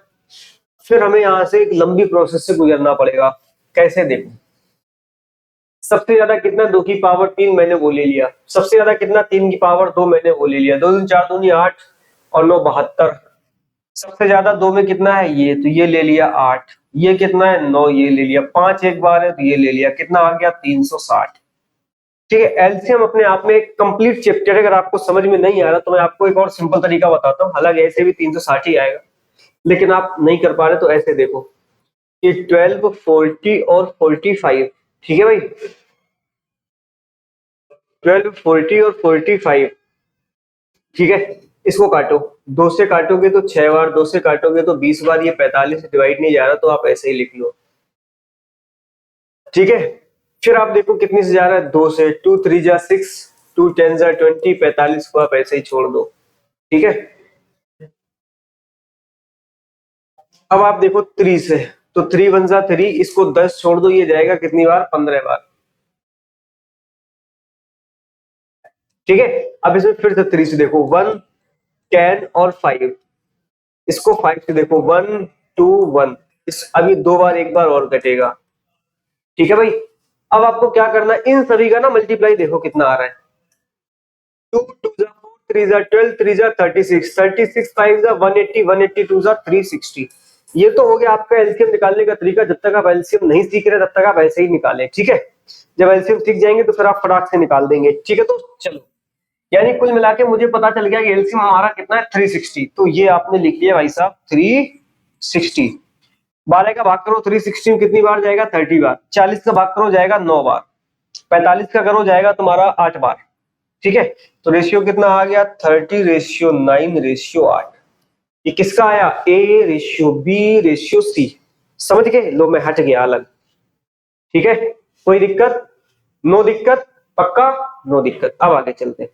फिर हमें यहां से एक लंबी प्रोसेस से गुजरना पड़ेगा। कैसे? देखो सबसे ज्यादा कितना 2 की पावर 3, मैंने वो ले लिया। सबसे ज्यादा कितना 3 की पावर 2, मैंने वो ले लिया। 2 दूनी 4 दूनी 8 और 9 72। सबसे ज्यादा 2 में कितना है ये, तो ये ले लिया 8। ये कितना है 9, ये ले लिया। 5 एक बार है तो ये ले लिया। कितना आ गया 360। ठीक है, एलसीएम अपने आप में एक कंप्लीट चैप्टर। अगर आपको समझ में नहीं आ रहा तो मैं आपको एक और सिंपल तरीका बताता हूँ। हालांकि ऐसे भी 360 ही आएगा, लेकिन आप नहीं कर पा रहे तो ऐसे देखो कि 12 40 और 45। ठीक है भाई, 12 40 और 45। ठीक है, इसको काटो, 2 से काटोगे तो 6 बार, 2 से काटोगे तो 20 बार, ये 45 से डिवाइड नहीं जा रहा तो आप ऐसे ही लिख लो। ठीक है, फिर आप देखो कितनी से जा रहा है, 2 से, 2 3 जा 6, 2 10 जा 20, 45 को आप ऐसे ही छोड़ दो। ठीक है, अब आप देखो 3 से, तो 3 1 जा 3, इसको 10 छोड़ दो, ये जाएगा कितनी बार, 15 बार। ठीक है, अब इसमें फिर से 3 से देखो, 1 10 और 5, इसको 5 से देखो, 1 2 1, इस अभी 2 बार, एक बार और कटेगा। ठीक है भाई, अब आपको क्या करना है, इन सभी का ना मल्टीप्लाई देखो कितना आ रहा है, 2 2 जा 4, 3 जा 12, 3 जा 36, 36 5 जा 180, 180 2 जा 360। ये तो हो गया आपका एलसीएम निकालने का तरीका। जब तक आप एलसीएम नहीं सीख रहे तब तक आप ऐसे ही निकालें। ठीक है, जब एलसीएम सीख जाएंगे तो फिर आप फटाक से निकाल देंगे। ठीक है, तो चलो, यानी कुल मिला के मुझे पता चल गया कि एलसीएम हमारा कितना है, 360। तो ये आपने लिख लिया भाई साहब 360। 12 का भाग करो 360 में कितनी बार जाएगा, 30 बार। 40 का भाग करो जाएगा 9 बार। 45 का करो जाएगा तुम्हारा 8 बार। ठीक है, तो रेशियो कितना आ गया, 30:9:8। ये किसका आया, A ratio B ratio C. समझ गए, लो मैं हट गया अलग। ठीक है, कोई दिक्कत, नो दिक्कत, पक्का नो दिक्कत। अब आगे चलते हैं।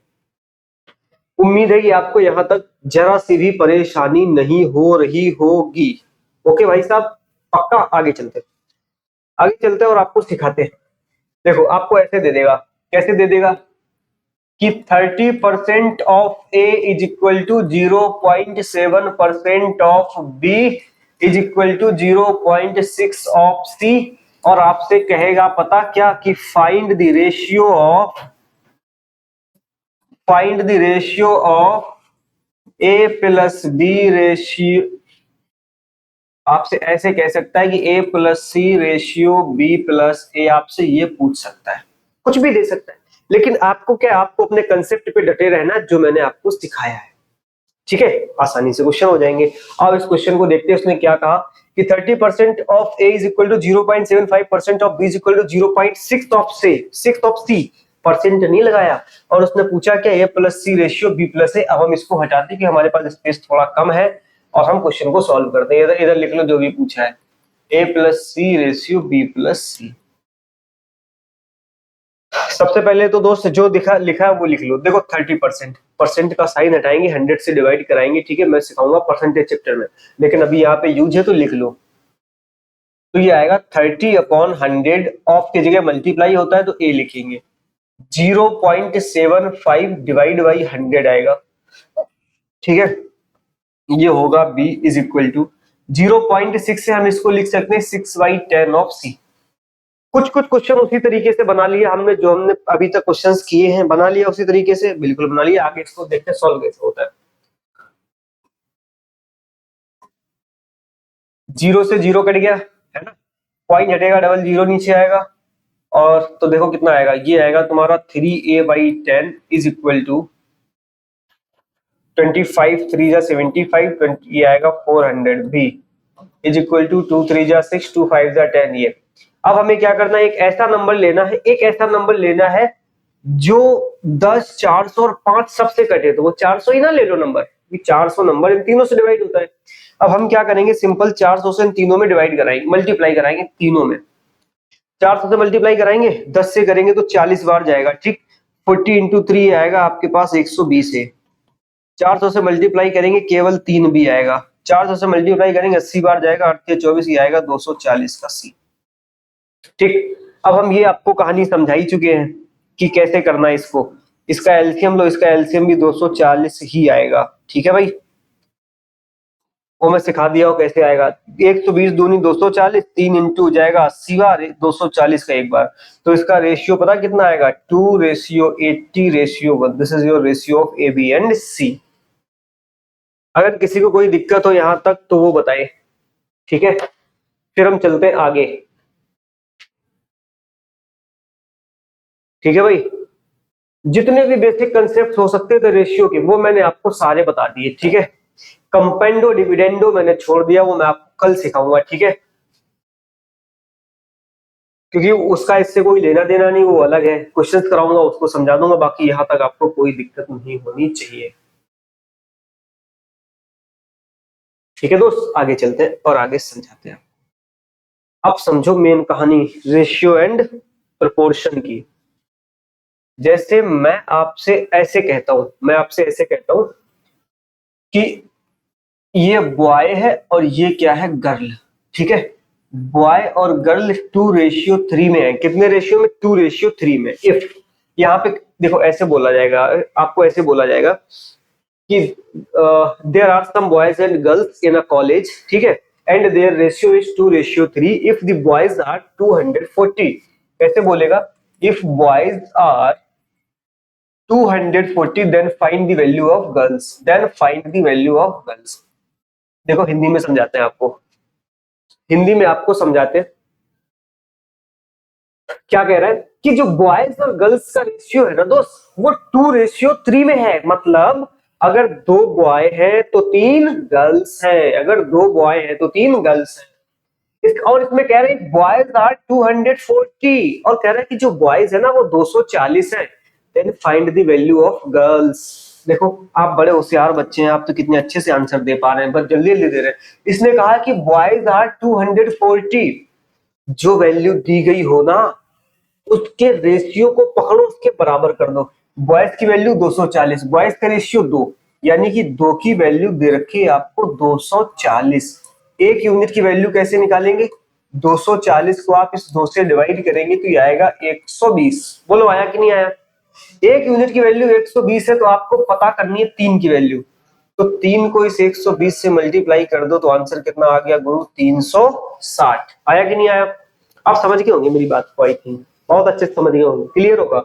उम्मीद है कि आपको यहां तक जरा सी भी परेशानी नहीं हो रही होगी। ओके भाई साहब, पक्का। आगे चलते, आगे चलते और आपको सिखाते हैं। देखो आपको ऐसे दे देगा, कैसे दे देगा कि 30% of A is equal to 0.7% of B is equal to 0.6 of c. और आपसे कहेगा पता क्या, कि find the ratio of a plus b ratio. आपसे ऐसे कह सकता है कि a plus C ratio B plus a, आपसे ये पूछ सकता है, कुछ भी दे सकता है। लेकिन आपको क्या, आपको अपने कंसेप्ट पे डटे रहना जो मैंने आपको सिखाया है। ठीक है, आसानी से क्वेश्चन हो जाएंगे। अब इस क्वेश्चन को देखते हैं, उसने क्या कहा कि 30% of A is equal to 0.75% of B is equal to 0.6 of C. Percent नहीं लगाया, और उसने पूछा क्या A plus C ratio B plus A. अब हम इसको हटाते कि हमारे पास स्पेस थोड़ा कम है, और हम क्वेश्चन को सॉल्व करते हैं। इधर लिख लो जो भी पूछा है, ए प्लस सी रेशियो बी प्लस सी। सबसे पहले तो दोस्त जो लिखा है वो लिख लो। देखो 30%, परसेंट का साइन हटाएंगे, 100 से डिवाइड कराएंगे। ठीक है, मैं सिखाऊंगा परसेंटेज चैप्टर में, लेकिन अभी यहाँ पे यूज है तो लिख लो। तो ये आएगा 30/100, ऑफ की जगह मल्टीप्लाई होता है तो ए लिखेंगे, 0.75 डिवाइड बाई 100 आएगा। ठीक है, ये होगा b इज इक्वल टू 0.6 से हम इसको लिख सकते हैं 6/10 ऑफ c। कुछ कुछ क्वेश्चन उसी तरीके से बना लिया हमने, जो हमने अभी तक क्वेश्चंस किए हैं, बना लिया उसी तरीके से, बिल्कुल बना लिया। आगे इसको देखते हैं सॉल्व कैसे होता है। 0 से 0 कट गया है ना, पॉइंट हटेगा, डबल जीरो नीचे आएगा, और तो देखो कितना आएगा, ये आएगा तुम्हारा 3a/10 इज इक्वल टू 25 3 जा 75, 20 ये आएगा 400 b इज इक्वल टू 2 3 जा 6, 2 5 जा 10 ये। अब हमें क्या करना है, एक ऐसा नंबर लेना है, एक ऐसा नंबर लेना है जो 10 400 और 5 सबसे कटे, तो वो 400 ही ना ले लो नंबर, 400 नंबर इन तीनों से डिवाइड होता है। अब हम क्या करेंगे, सिंपल 400 से इन तीनों में डिवाइड कराएंगे, मल्टीप्लाई कराएंगे तीनों में। 400 से मल्टीप्लाई कराएंगे, 10 से करेंगे तो 40 बार जाएगा। ठीक, 40 इंटू 3 आएगा आपके पास 120 है। 400 से मल्टीप्लाई करेंगे केवल 3 भी आएगा। 400 से मल्टीप्लाई करेंगे 80 बार जाएगा, 8 के 24 ही आएगा 240 का सी। ठीक, अब हम ये आपको कहानी समझा ही चुके हैं कि कैसे करना है इसको। इसका एलसीएम लो, इसका एलसीएम भी 240 ही आएगा। ठीक है भाई, वो मैं सिखा दिया हूं कैसे आएगा। 120 दूनी 240, 3 इंटू हो जाएगा 80 बार, 240 का एक बार। तो इसका रेशियो पता कितना आएगा, 2:80:1। This is your ratio of a b and c. अगर किसी को कोई दिक्कत हो यहां तक तो वो बताए। ठीक है, फिर हम चलते हैं आगे। ठीक है भाई, जितने भी बेसिक कंसेप्ट हो सकते थे रेशियो के, वो मैंने आपको सारे बता दिए। ठीक है, कंपेंडो डिविडेंडो मैंने छोड़ दिया, वो मैं आपको कल सिखाऊंगा। ठीक है, क्योंकि उसका इससे कोई लेना देना नहीं, वो अलग है। क्वेश्चंस कराऊंगा उसको समझा दूंगा, बाकी यहाँ तक आपको कोई दिक्कत नहीं होनी चाहिए। ठीक है दोस्त, आगे चलते हैं और आगे समझाते हैं। अब समझो मेन कहानी रेशियो एंड प्रोपोर्शन की। जैसे मैं आपसे ऐसे कहता हूं कि ये बॉय है और ये क्या है, गर्ल। ठीक है, बॉय और गर्ल 2:3 में है। कितने रेशियो में? 2:3 में। इफ यहाँ पे देखो ऐसे बोला जाएगा, आपको ऐसे बोला जाएगा कि there are some boys and girls in a college, ठीक है, and their ratio is 2:3 if the boys are 240। कैसे बोलेगा? If boys are 240 then find the value of girls, then find the value of girls. देखो हिंदी में समझाते हैं आपको, हिंदी में आपको समझाते हैं। क्या कह रहा है कि जो बॉयज और गर्ल्स का रेशियो है ना दोस्त, वो 2:3 में है। मतलब अगर 2 बॉय है तो 3 गर्ल्स है, अगर 2 बॉय है तो 3 गर्ल्स है। और इसमें कह रहे हैं बॉयज आर 240 और कह रहा है कि जो बॉयज है ना वो 240 है। Then find the value of girls. देखो आप बड़े होशियार बच्चे हैं, आप तो कितने अच्छे से आंसर दे पा रहे हैं, बस जल्दी जल्दी दे रहे हैं। इसने कहा कि बॉयज आर 240, जो वैल्यू दी गई हो ना उसके रेशियो को पकड़ो, उसके बराबर कर दो। बॉयज की वैल्यू 240, बॉयज का रेशियो 2, यानी कि 2 की वैल्यू दे रखी है आपको 240। एक यूनिट की वैल्यू कैसे निकालेंगे? 240 को आप इस 2 से डिवाइड करेंगे तो ये आएगा 120। बोलो आया कि नहीं आया? एक यूनिट की वैल्यू 120 है तो आपको पता करनी है 3 की वैल्यू। तो 3 को इस 120 से मल्टीप्लाई कर दो तो आंसर कितना आ गया गुरु? 360। आया कि नहीं आया? आप समझ गए होंगे मेरी बात को, आई थिंक बहुत अच्छे से समझ गए होंगे। क्लियर होगा?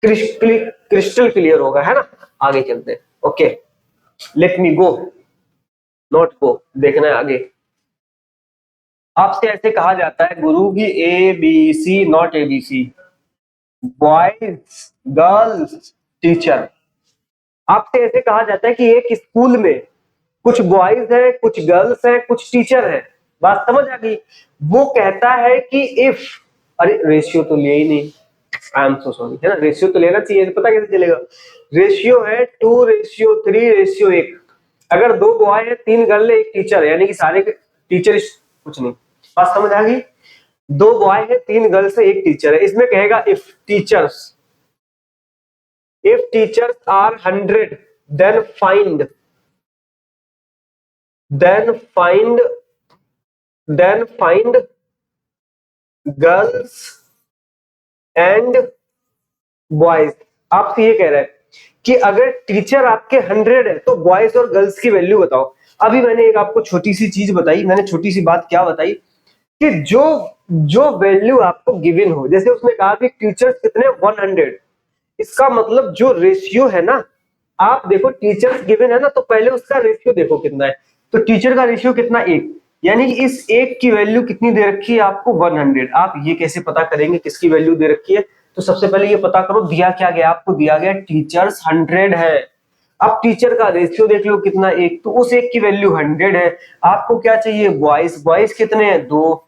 क्रिस्टल क्लियर होगा, है ना? आगे चलते हैं। Okay, let me go, not go, देखना है आगे। आपसे ऐसे कहा जाता है गुरु की A B C not A B C, boys girls teacher. आपसे ऐसे कहा जाता है कि एक स्कूल में कुछ बॉयज है, कुछ गर्ल्स है, कुछ टीचर है। बात समझ आ गई? वो कहता है कि इफ, अरे रेशियो तो लिया ही नहीं, आई एम सो सॉरी, है ना? रेशियो तो लेना चाहिए, पता कैसे चलेगा? रेशियो है 2:3:1। अगर 2 बॉय है, 3 गर्ल है, 1 टीचर है, यानी कि सारे टीचर कुछ नहीं। बात समझ आ गई? 2 बॉय है, 3 गर्ल्स है, 1 टीचर है। इसमें कहेगा if teachers are 100 then find then find then find girls and boys. आपसे ये कह रहा है कि अगर टीचर आपके 100 है तो बॉयज और गर्ल्स की वैल्यू बताओ। अभी मैंने एक आपको छोटी सी चीज बताई, मैंने छोटी सी बात क्या बताई कि जो जो वैल्यू आपको गिवन हो, जैसे उसने कहा कि टीचर्स कितने 100, इसका मतलब जो रेशियो है ना, आप देखो टीचर्स गिवन है ना, तो पहले उसका रेशियो देखो कितना है। तो टीचर का रेशियो कितना? 1, यानी कि इस 1 की वैल्यू कितनी दे रखी है आपको? 100। आप ये कैसे पता करेंगे किसकी वैल्यू दे रखी है? तो सबसे पहले ये पता करो दिया क्या गया आपको। दिया गया टीचर्स 100 है। अब टीचर का रेशियो देख लो कितना? 1, तो उस 1 की वैल्यू 100 है। आपको क्या चाहिए? बॉयज। बॉयज कितने हैं? 2,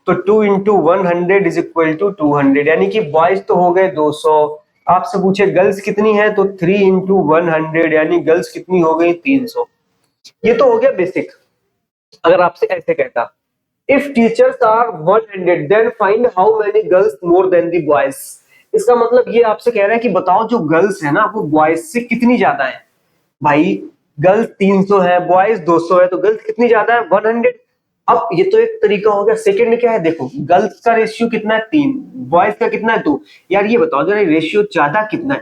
तो 2 इंटू 100 इज इक्वल टू 200, यानी कि बॉयज तो हो गए 200। आपसे पूछे गर्ल्स कितनी है, तो 3 इंटू 100, यानी गर्ल्स कितनी हो गई? 300। ये तो हो गया बेसिक। अगर आपसे ऐसे कहता if teachers are 100 then find how many girls more than the boys, इसका मतलब ये आपसे कह रहा है कि बताओ जो गर्ल्स है ना वो बॉयज से कितनी ज्यादा है। भाई गर्ल्स 300 है, बॉयज 200 है, तो गर्ल्स कितनी ज्यादा है? 100। अब ये तो एक तरीका हो गया। सेकंड क्या है? देखो गर्ल्स का रेशियो कितना है? 3, बॉयज का कितना है? 2। यार ये बताओ जरा रेशियो ज्यादा कितना है?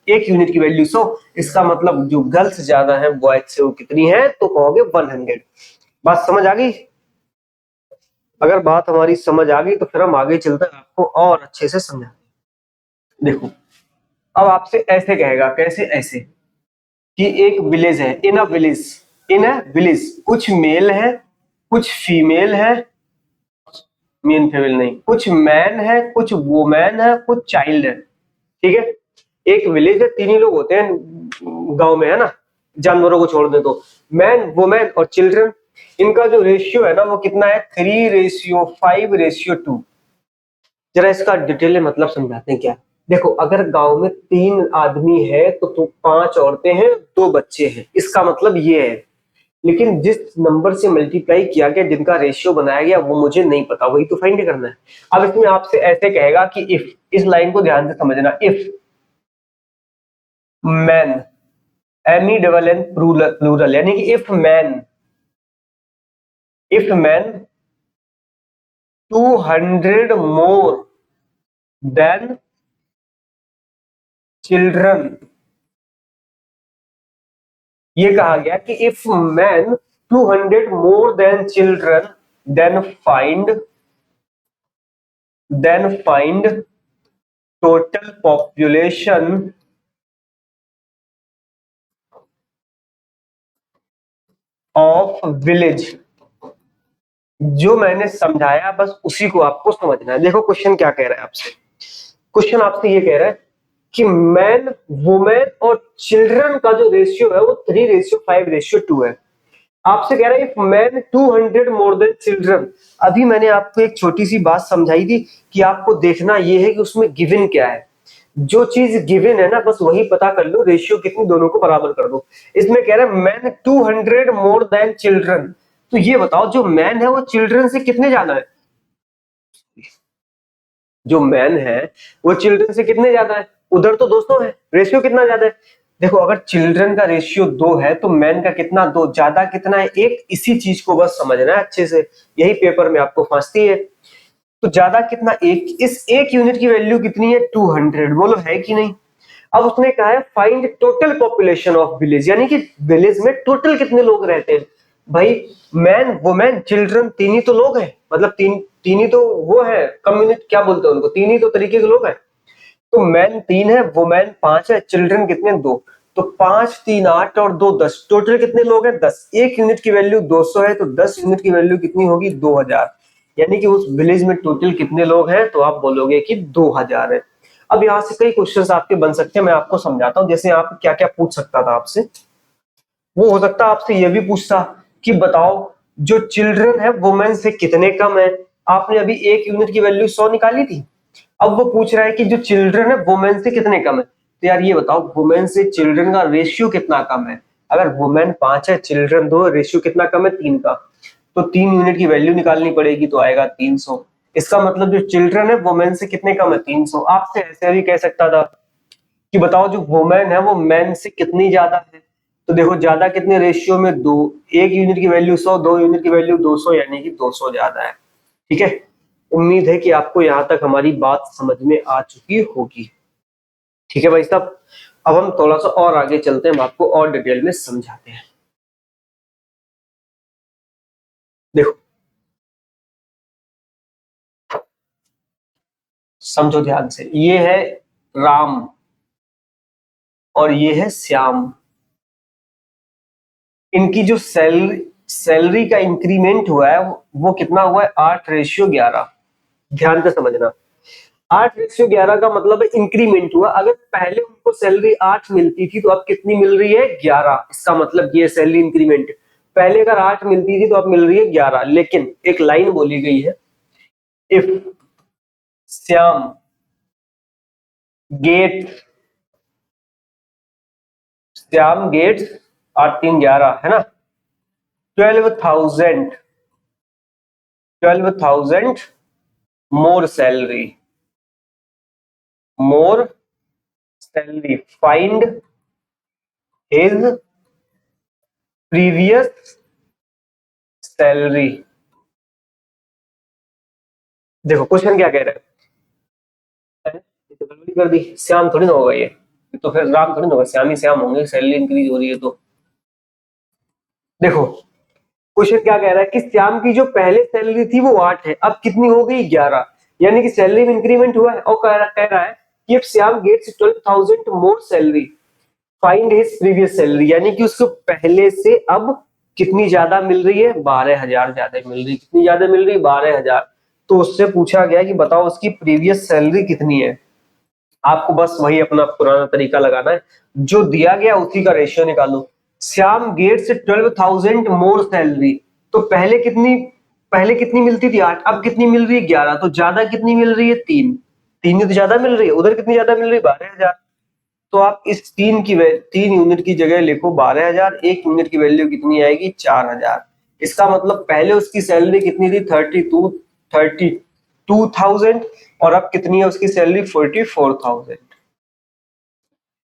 एक यूनिट की वैल्यू 100, इसका मतलब जो गर्ल्स ज्यादा है बॉयज से वो कितनी है? तो कहोगे 100। बात समझ आ गई? अगर बात हमारी समझ आ गई तो फिर हम आगे चलते हैं, आपको और अच्छे से समझा। देखो अब आपसे ऐसे कहेगा, कैसे? ऐसे कि एक विलेज है, इन अ विलेज कुछ मेल है, कुछ फीमेल है, मेन फीमेल नहीं, कुछ मैन है, कुछ वुमेन है, कुछ चाइल्ड है। ठीक है, एक विलेज है, 3 ही लोग होते हैं गांव में, है ना? जानवरों को छोड़ दे तो मैन, वुमेन और चिल्ड्रन। इनका जो रेशियो है ना वो कितना है? 3:5:2। जरा इसका डिटेल में मतलब समझाते हैं क्या। देखो अगर गांव में 3 आदमी है तो 5 औरतें हैं, 2 बच्चे हैं, इसका मतलब ये है। लेकिन जिस नंबर से मल्टीप्लाई किया गया, जिनका रेशियो बनाया गया, वो मुझे नहीं पता, वही तो फाइंड करना है। अब इसमें आपसे ऐसे कहेगा कि इफ, इस लाइन को ध्यान से समझना, if man, M E double N plural, यानी कि if man 200 more than children, ये कहा गया कि if man 200 more than children then find total population of village. जो मैंने समझाया बस उसी को आपको समझना है। देखो क्वेश्चन क्या कह रहा है आपसे, क्वेश्चन आपसे ये कह रहा है कि मैन, वुमेन और चिल्ड्रन का जो रेशियो है वो 3:5:2 है। आपसे कह रहा है if man 200 more than children. अभी मैंने आपको एक छोटी सी बात समझाई थी कि आपको देखना ये है कि उसमें गिवन क्या है। जो चीज गिवन है ना बस वही पता कर लो, रेशियो कितनी, दोनों को बराबर कर दो। इसमें कह रहा है मैन 200 मोर देन चिल्ड्रन, तो ये बताओ जो मैन है वो चिल्ड्रन से कितने ज्यादा है। जो मैन है वो चिल्ड्रन से कितने ज्यादा है, उधर तो 200 है, रेशियो कितना ज्यादा है। देखो अगर चिल्ड्रन का रेशियो 2 है तो मैन का कितना, 2, ज्यादा कितना है 1। इसी चीज को बस समझना है अच्छे से, यही पेपर में आपको फांसती है। तो ज्यादा कितना 1, इस 1 यूनिट की वैल्यू कितनी है 200, बोलो है कि नहीं। अब उसने कहा है find total population of village, यानी कि विलेज में टोटल कितने लोग रहते हैं। भाई मैन, वुमेन, चिल्ड्रन, तीन ही तो लोग हैं, मतलब तीन ही तो वो है कम्युनिटी, क्या बोलते हैं उनको, तीन ही तो तरीके के लोग हैं। तो मैन 3 है, वुमेन 5 है, चिल्ड्रन कितने 2, तो 5 3 8 और 2 10, टोटल कितने लोग हैं 10। 1 यूनिट की वैल्यू 200 है तो 10 यूनिट की वैल्यू कितनी होगी 2000, यानी कि उस विलेज में टोटल कितने लोग हैं, तो आप बोलोगे कि 2000 है। अब यहाँ से कई क्वेश्चंस आपके बन सकते हैं, मैं आपको समझाता हूँ। जैसे आप क्या क्या पूछ सकता था आपसे, वो हो सकता है आपसे ये भी पूछता कि बताओ जो चिल्ड्रन है वुमेन से कितने कम है। आपने अभी 1 यूनिट की वैल्यू 100 निकाली थी, अब वो पूछ रहा है कि जो चिल्ड्रन है वुमेन से कितने कम है। तो यार ये बताओ वुमेन से चिल्ड्रन का रेशियो कितना कम है। अगर वुमेन 5 है, चिल्ड्रन 2, रेशियो कितना कम है 3 का, तो 3 यूनिट की वैल्यू निकालनी पड़ेगी, तो आएगा 300। इसका मतलब जो चिल्ड्रन है वुमेन से कितने कम है 300। आपसे ऐसे भी कह सकता था कि बताओ जो वुमेन है वो मैन से कितनी ज्यादा है। तो देखो ज्यादा कितने रेशियो में 2, 1 यूनिट की वैल्यू 100, 2 यूनिट की वैल्यू 200, यानी कि 200 ज्यादा है। ठीक है, उम्मीद है कि आपको यहां तक हमारी बात समझ में आ चुकी होगी। ठीक है भाई साहब, अब हम थोड़ा सा और आगे चलते हैं, हम आपको और डिटेल में समझाते हैं। देखो समझो ध्यान से, ये है राम और ये है श्याम। इनकी जो सैलरी का इंक्रीमेंट हुआ है वो कितना हुआ है 8:11। ध्यान से समझना, 8:11 का मतलब है इंक्रीमेंट हुआ। अगर पहले उनको सैलरी 8 मिलती थी तो अब कितनी मिल रही है 11, इसका मतलब ये सैलरी इंक्रीमेंट। पहले अगर 8 मिलती थी तो अब मिल रही है 11, लेकिन एक लाइन बोली गई है, if Shyam get, Shyam gets 8 3 11 है ना, 12,000 more salary, find his previous salary. देखो क्वेश्चन क्या कह रहा है, तो गड़बड़ी कर दी, श्याम थोड़ी ना होगा ये, तो फिर राम थोड़ी ना होगा, श्याम ही श्याम होंगे, सैलरी इंक्रीज हो रही है तो। देखो क्वेश्चन क्या कह रहा है कि श्याम की जो पहले सैलरी थी वो 8 है, अब कितनी हो गई 11, यानी कि सैलरी में इंक्रीमेंट हुआ है। और कह रहा है कि if Shyam gets 12,000 more salary find his previous salary, यानी कि उसको पहले से अब कितनी ज्यादा मिल रही है 12,000 ज्यादा मिल रही है। कितनी ज्यादा मिल रही है 12,000। तो उससे पूछा गया कि बताओ उसकी प्रीवियस सैलरी कितनी है। आपको बस वही अपना पुराना तरीका लगाना है, जो दिया गया उसी का रेशियो निकालो। श्याम गेट्स 12,000 मोर सैलरी, तो पहले कितनी मिलती थी 8, अब कितनी मिल रही है 11, तो ज्यादा कितनी मिल रही है 3, 3 ही तो ज्यादा मिल रही है, उधर कितनी ज्यादा मिल रही है 12,000। तो आप इस 3 यूनिट की जगह लिखो 12,000, 1 यूनिट की वैल्यू कितनी आएगी 4,000। इसका मतलब पहले उसकी सैलरी कितनी थी 32,000 और अब कितनी है उसकी सैलरी 44,000।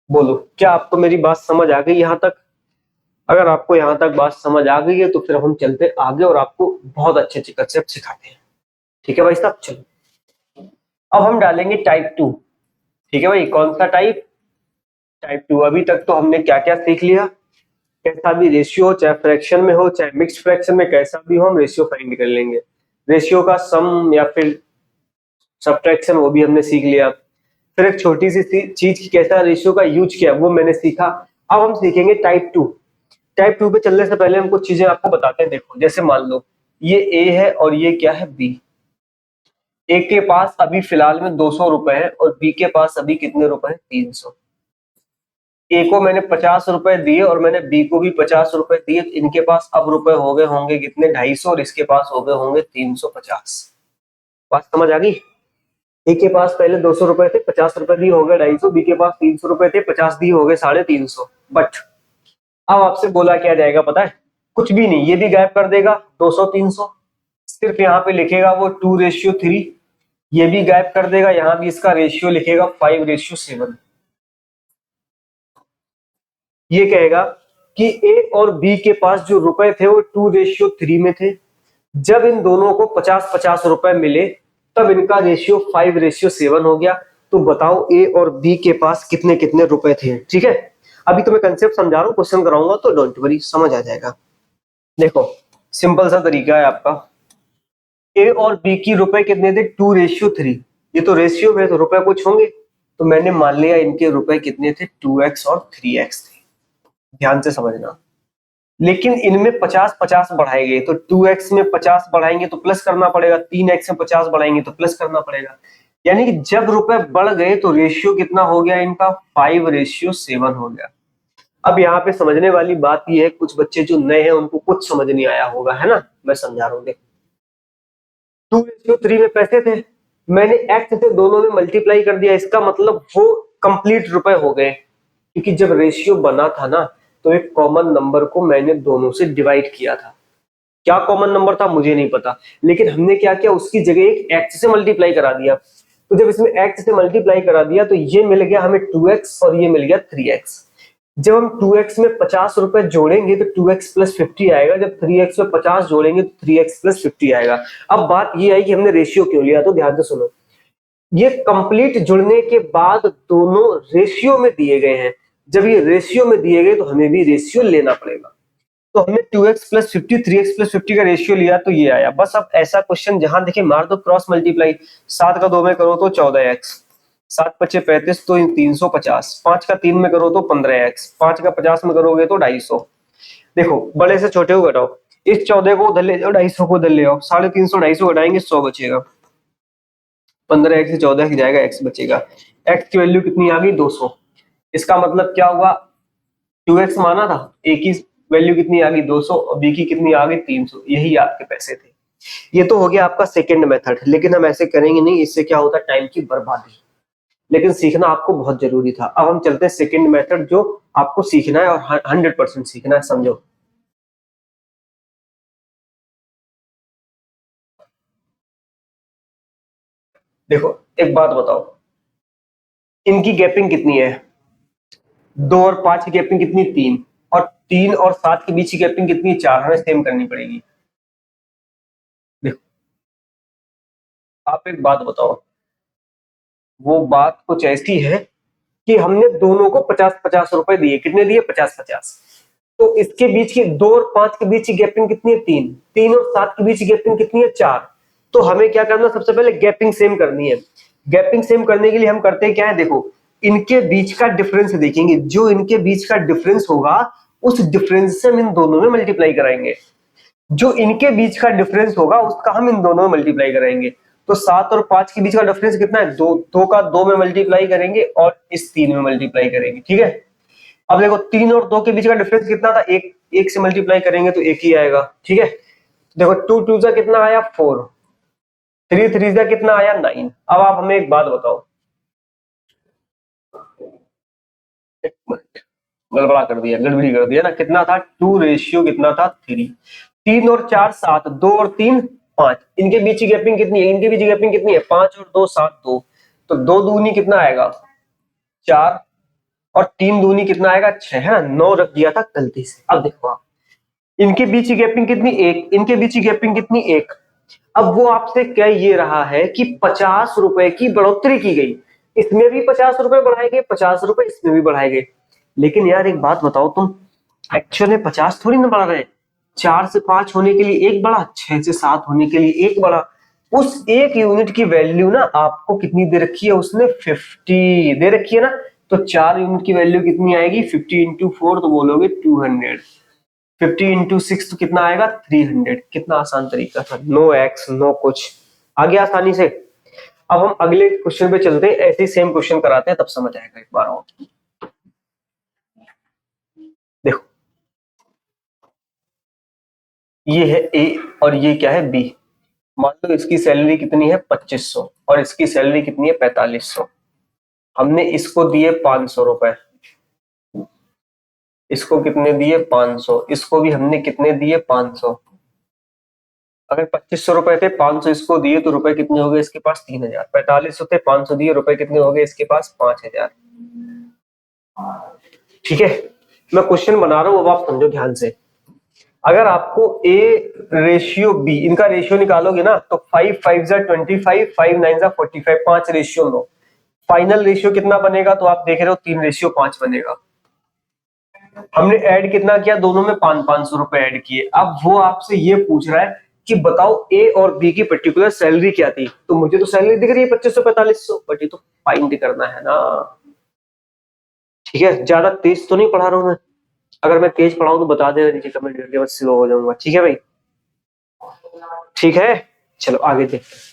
बोलो क्या आपको मेरी बात समझ आ गई यहाँ तक? अगर आपको यहाँ तक बात समझ आ गई है तो फिर हम चलते आगे और आपको बहुत अच्छे अच्छे कंसेप्ट सिखाते हैं। ठीक है भाई साहब, चलो अब हम डालेंगे टाइप 2। ठीक है भाई, कौन सा टाइप? टाइप 2। अभी तक तो हमने क्या क्या सीख लिया? कैसा भी रेशियो हो, चाहे फ्रैक्शन में हो चाहे मिक्स्ड फ्रैक्शन में, कैसा भी हो हम रेशियो फाइंड कर लेंगे। रेशियो का सम या फिर सब्ट्रैक्शन वो भी हमने सीख लिया। फिर एक छोटी सी चीज की कैसा रेशियो का यूज किया वो मैंने सीखा। अब हम सीखेंगे टाइप 2। टाइप 2 पे चलने से पहले हम कुछ चीजें आपको बताते हैं। देखो जैसे मान लो ये ए है और ये क्या है बी। ए के पास अभी फिलहाल में 200 रुपए है और बी के पास अभी कितने रुपए हैं 300। ए को मैंने 50 रुपए दिए और मैंने बी को भी 50 रुपए दिए। इनके पास अब रुपए हो गए होंगे कितने 250 और इसके पास हो गए होंगे 350। बात समझ आ गई? ए के पास पहले 200 रुपए थे, 50 रुपए दिए हो गए 250। बी के पास 300 रुपए थे, 50 दिए हो गए 350। बट अब आपसे बोला क्या जाएगा पता है? कुछ भी नहीं, ये भी गायब कर देगा 200 300। सिर्फ यहाँ पे लिखेगा वो 2:3। ये भी गायब कर देगा, यहाँ भी इसका रेशियो लिखेगा 5:7। ये कहेगा कि ए और बी के पास जो रुपए थे वो 2:3 में थे। जब इन दोनों को 50-50 रुपए मिले तब इनका रेशियो 5:7 हो गया। तो बताओ ए और बी के पास कितने कितने रुपए थे? ठीक है, अभी तो मैं कंसेप्ट समझा रहा हूँ, क्वेश्चन कराऊंगा तो डोंट वरी, समझ आ जाएगा। देखो सिंपल सा तरीका है आपका। ए और बी की रुपए कितने थे 2:3। ये तो रेशियो में तो रुपए कुछ होंगे, तो मैंने मान लिया इनके रुपए कितने थे 2x और 3x थे। ध्यान से समझना। लेकिन इनमें 50-50 बढ़ाएंगे तो 2x में 50 बढ़ाएंगे तो प्लस करना पड़ेगा, 3x में 50 बढ़ाएंगे तो प्लस करना पड़ेगा। यानी कि जब रुपए बढ़ गए तो रेशियो कितना हो गया इनका 5:7 हो गया। अब यहाँ पे समझने वाली बात यह है, कुछ बच्चे जो नए हैं उनको कुछ समझ नहीं आया होगा, है ना? मैं समझा रहा हूँ। 2:3 में पैसे थे, मैंने एक्स से दोनों में मल्टीप्लाई कर दिया, इसका मतलब वो कंप्लीट रुपए हो गए। क्योंकि जब रेशियो बना था ना तो एक कॉमन नंबर को मैंने दोनों से डिवाइड किया था। क्या कॉमन नंबर था मुझे नहीं पता, लेकिन हमने क्या किया उसकी जगह एक एक्स से मल्टीप्लाई करा दिया। तो जब इसमें एक्स से मल्टीप्लाई करा दिया तो ये मिल गया हमें 2x और ये मिल गया 3x। जब हम 2x में 50 रुपए जोड़ेंगे तो 2x प्लस 50 आएगा, जब 3x में 50 जोड़ेंगे तो 3x प्लस 50 आएगा। अब बात ये है कि हमने रेशियो क्यों लिया, तो ध्यान से सुनो। ये कंप्लीट जुड़ने के बाद दोनों रेशियो में दिए गए हैं। जब ये रेशियो में दिए गए तो हमें भी रेशियो लेना पड़ेगा। तो हमने 2x प्लस 50 3x प्लस 50 का रेशियो लिया तो ये आया। बस अब ऐसा क्वेश्चन जहां देखिए मार दो क्रॉस मल्टीप्लाई। 7 का 2 में करो तो 14x, 7 पचे 35 तो 350, 5 का 3 में करो तो 15x, 5 का 50 में करोगे तो 250। देखो बड़े से छोटे को घटाओ, इस 14 को उधर ले जाओ, 250 को उधर ले आओ, 350 250 घटाएंगे 100 बचेगा। 15x से 14 जाएगा, x बचेगा। x की वैल्यू कितनी आ गई 200। इसका मतलब क्या हुआ 2x माना था, a की वैल्यू कितनी आ गई 200 और b की कितनी आ गई 300। यही आपके पैसे थे। ये तो हो गया आपका सेकंड मेथड, लेकिन हम ऐसे करेंगे नहीं, इससे क्या होता है टाइम की बर्बादी। लेकिन सीखना आपको बहुत जरूरी था। अब हम चलते हैं सेकंड मेथड जो आपको सीखना है और 100% सीखना है, समझो। देखो एक बात बताओ, इनकी गैपिंग कितनी है? 2 और 5 की गैपिंग कितनी 3, और 3 और 7 के बीच की गैपिंग कितनी 4। हमें सेम करनी पड़ेगी। देखो आप एक बात बताओ, वो बात कुछ ऐसी है कि हमने दोनों को 50-50 रुपए दिए। कितने दिए 50-50। तो इसके बीच की 2 और 5 के बीच की गैपिंग कितनी है 3, 3 और 7 के बीच की गैपिंग कितनी है 4। तो हमें क्या करना, सबसे पहले गैपिंग सेम करनी है। गैपिंग सेम करने के लिए हम करते क्या है, देखो इनके बीच का डिफरेंस देखेंगे, जो इनके बीच का डिफरेंस होगा उस डिफरेंस से हम इन दोनों में मल्टीप्लाई कराएंगे। जो इनके बीच का डिफरेंस होगा उसका हम इन दोनों में मल्टीप्लाई कराएंगे। तो 7 और 5 के बीच का डिफरेंस कितना है 2, 2 का 2 में मल्टीप्लाई करेंगे और इस 3 में मल्टीप्लाई करेंगे। ठीक है, अब देखो 3 और 2 के बीच का डिफरेंस कितना था, एक, एक से मल्टीप्लाई करेंगे तो एक ही आएगा। ठीक है, देखो 2 2 का कितना आया 4, 3 3 का कितना आया 9। अब आप हमें एक बात बताओ, एक मिनट, गड़बड़ा कर दिया, गड़बड़ी कर दिया ना। कितना था 2 रेशियो कितना था 3। 3 और 4 7, 2 और 3 5। इनके बीच की गैपिंग कितनी है? इनके बीच की गैपिंग कितनी है? 5 और 2 7 2। तो 2 दूनी कितना आएगा 4, और 3 दूनी कितना आएगा 6, है ना। 9 रख दिया था गलती से। अब देखो आप, इनके बीच की गैपिंग कितनी 1, इनके बीच की गैपिंग कितनी 1। अब वो आपसे कह ये रहा है कि 50 रुपए की बढ़ोतरी की गई, इसमें भी 50 रुपए बढ़ाए गए, 50 रुपए इसमें भी बढ़ाए गए। लेकिन यार एक बात बताओ तुम, एक्चुअल में 50 थोड़ी ना बढ़ा रहे। 4 से 5 होने के लिए एक बढ़ा, 6 से 7 होने के लिए एक बढ़ा। उस एक यूनिट की वैल्यू ना आपको कितनी दे रखी है उसने? 50 दे रखी है ना। तो 4 यूनिट की वैल्यू कितनी आएगी? 50 इंटू 4 तो बोलोगे 200। 50 इंटू 6 तो कितना आएगा 300। कितना आसान तरीका था, नो एक्स नो कुछ, आ गया आसानी से। अब हम अगले क्वेश्चन पे चलते हैं, ऐसे ही सेम क्वेश्चन कराते हैं तब समझ आएगा एक बार और। देखो ये है ए और ये क्या है बी। मान लो इसकी सैलरी कितनी है 2500 और इसकी सैलरी कितनी है 4500। हमने इसको दिए 500 रुपए, इसको कितने दिए 500, इसको भी हमने कितने दिए 500। अगर 2500 रुपए थे 500 इसको दिए तो रुपए कितने हो गए इसके पास 3000। 4500 थे 500 दिए, रुपए कितने हो गए इसके पास 5000। ठीक है, मैं क्वेश्चन बना रहा हूं, अब आप समझो ध्यान से। अगर आपको ए रेशियो बी, इनका रेशियो निकालोगे ना तो 5 5 जा 25, 5 9 जा 45, 5 रेशियो 9। फाइनल रेशियो कितना बनेगा? तो आप देख रहे हो 3 रेशियो 5 बनेगा। हमने ऐड कितना किया? दोनों में 500 रुपए ऐड किए। अब वो आपसे ये पूछ रहा है कि बताओ ए और बी की पर्टिकुलर सैलरी क्या थी। तो मुझे तो सैलरी दिख रही है 2500 4500, बट ये तो फाइंड करना है ना। ठीक है, ज्यादा तेज तो नहीं पढ़ा रहा हूं मैं। अगर मैं तेज पढ़ाऊं तो बता देना नीचे कमेंट करके, मैं स्लो हो जाऊंगा। ठीक है भाई, ठीक है। चलो आगे देखते हैं,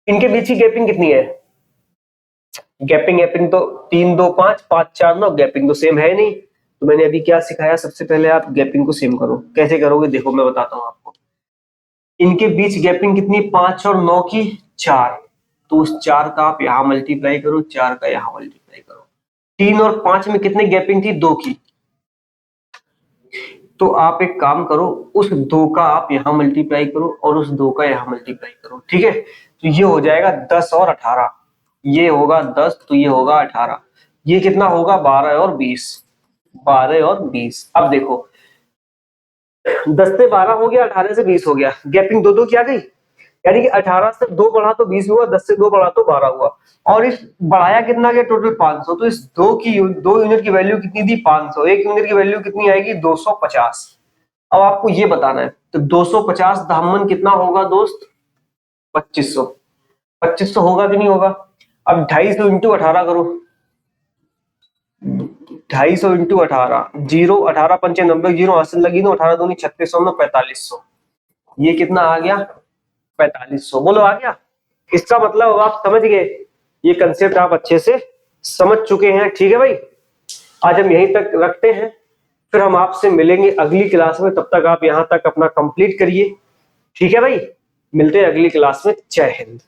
इनके बीच की गैपिंग कितनी है। गैपिंग गैपिंग तो 3 2 5 5 4 9, गैपिंग तो सेम है नहीं। तो मैंने अभी क्या सिखाया, सबसे पहले आप गैपिंग को सेम करो। कैसे करोगे देखो मैं बताता हूँ आपको। इनके बीच गैपिंग कितनी 5 और 9 की 4। तो उस 4 का आप यहां मल्टीप्लाई करो, 4 का यहां मल्टीप्लाई करो। 3 और 5 में कितनी गैपिंग थी 2 की। तो आप एक काम करो, उस 2 का आप यहां मल्टीप्लाई करो और उस 2 का यहां मल्टीप्लाई करो। ठीक है, तो ये हो जाएगा 10 और 18। ये होगा 10 तो ये होगा 18। ये कितना होगा 12 और 20। 12 और 20। अब देखो 10 से 12 हो गया, 18 से 20 हो गया, गैपिंग दो दो की आ गई। यानी कि 18 से 2 बढ़ा तो 20 हुआ, 10 से 2 बढ़ा तो 12 हुआ। और इस बढ़ाया कितना गया टोटल 500। तो इस 2 यूनिट की वैल्यू कितनी थी 500। एक यूनिट की वैल्यू कितनी आएगी 250। अब आपको ये बताना है तो 250 दामन कितना होगा दोस्त 2500। 2500 होगा कि नहीं होगा। अब 250 इंटू 18 करो। 250 इंटू 18, जीरो 18 पंचे 90, जीरो हासिल लगी तो 18 दूनी 3600 में 4500। ये कितना आ गया 4500। बोलो आ गया। इसका मतलब अब आप समझ गए, ये कंसेप्ट आप अच्छे से समझ चुके हैं। ठीक है भाई, आज हम यहीं तक रखते हैं, फिर हम आपसे मिलेंगे अगली क्लास में। तब तक आप यहां तक अपना कंप्लीट करिए। ठीक है भाई, मिलते हैं अगली क्लास में। जय हिंद।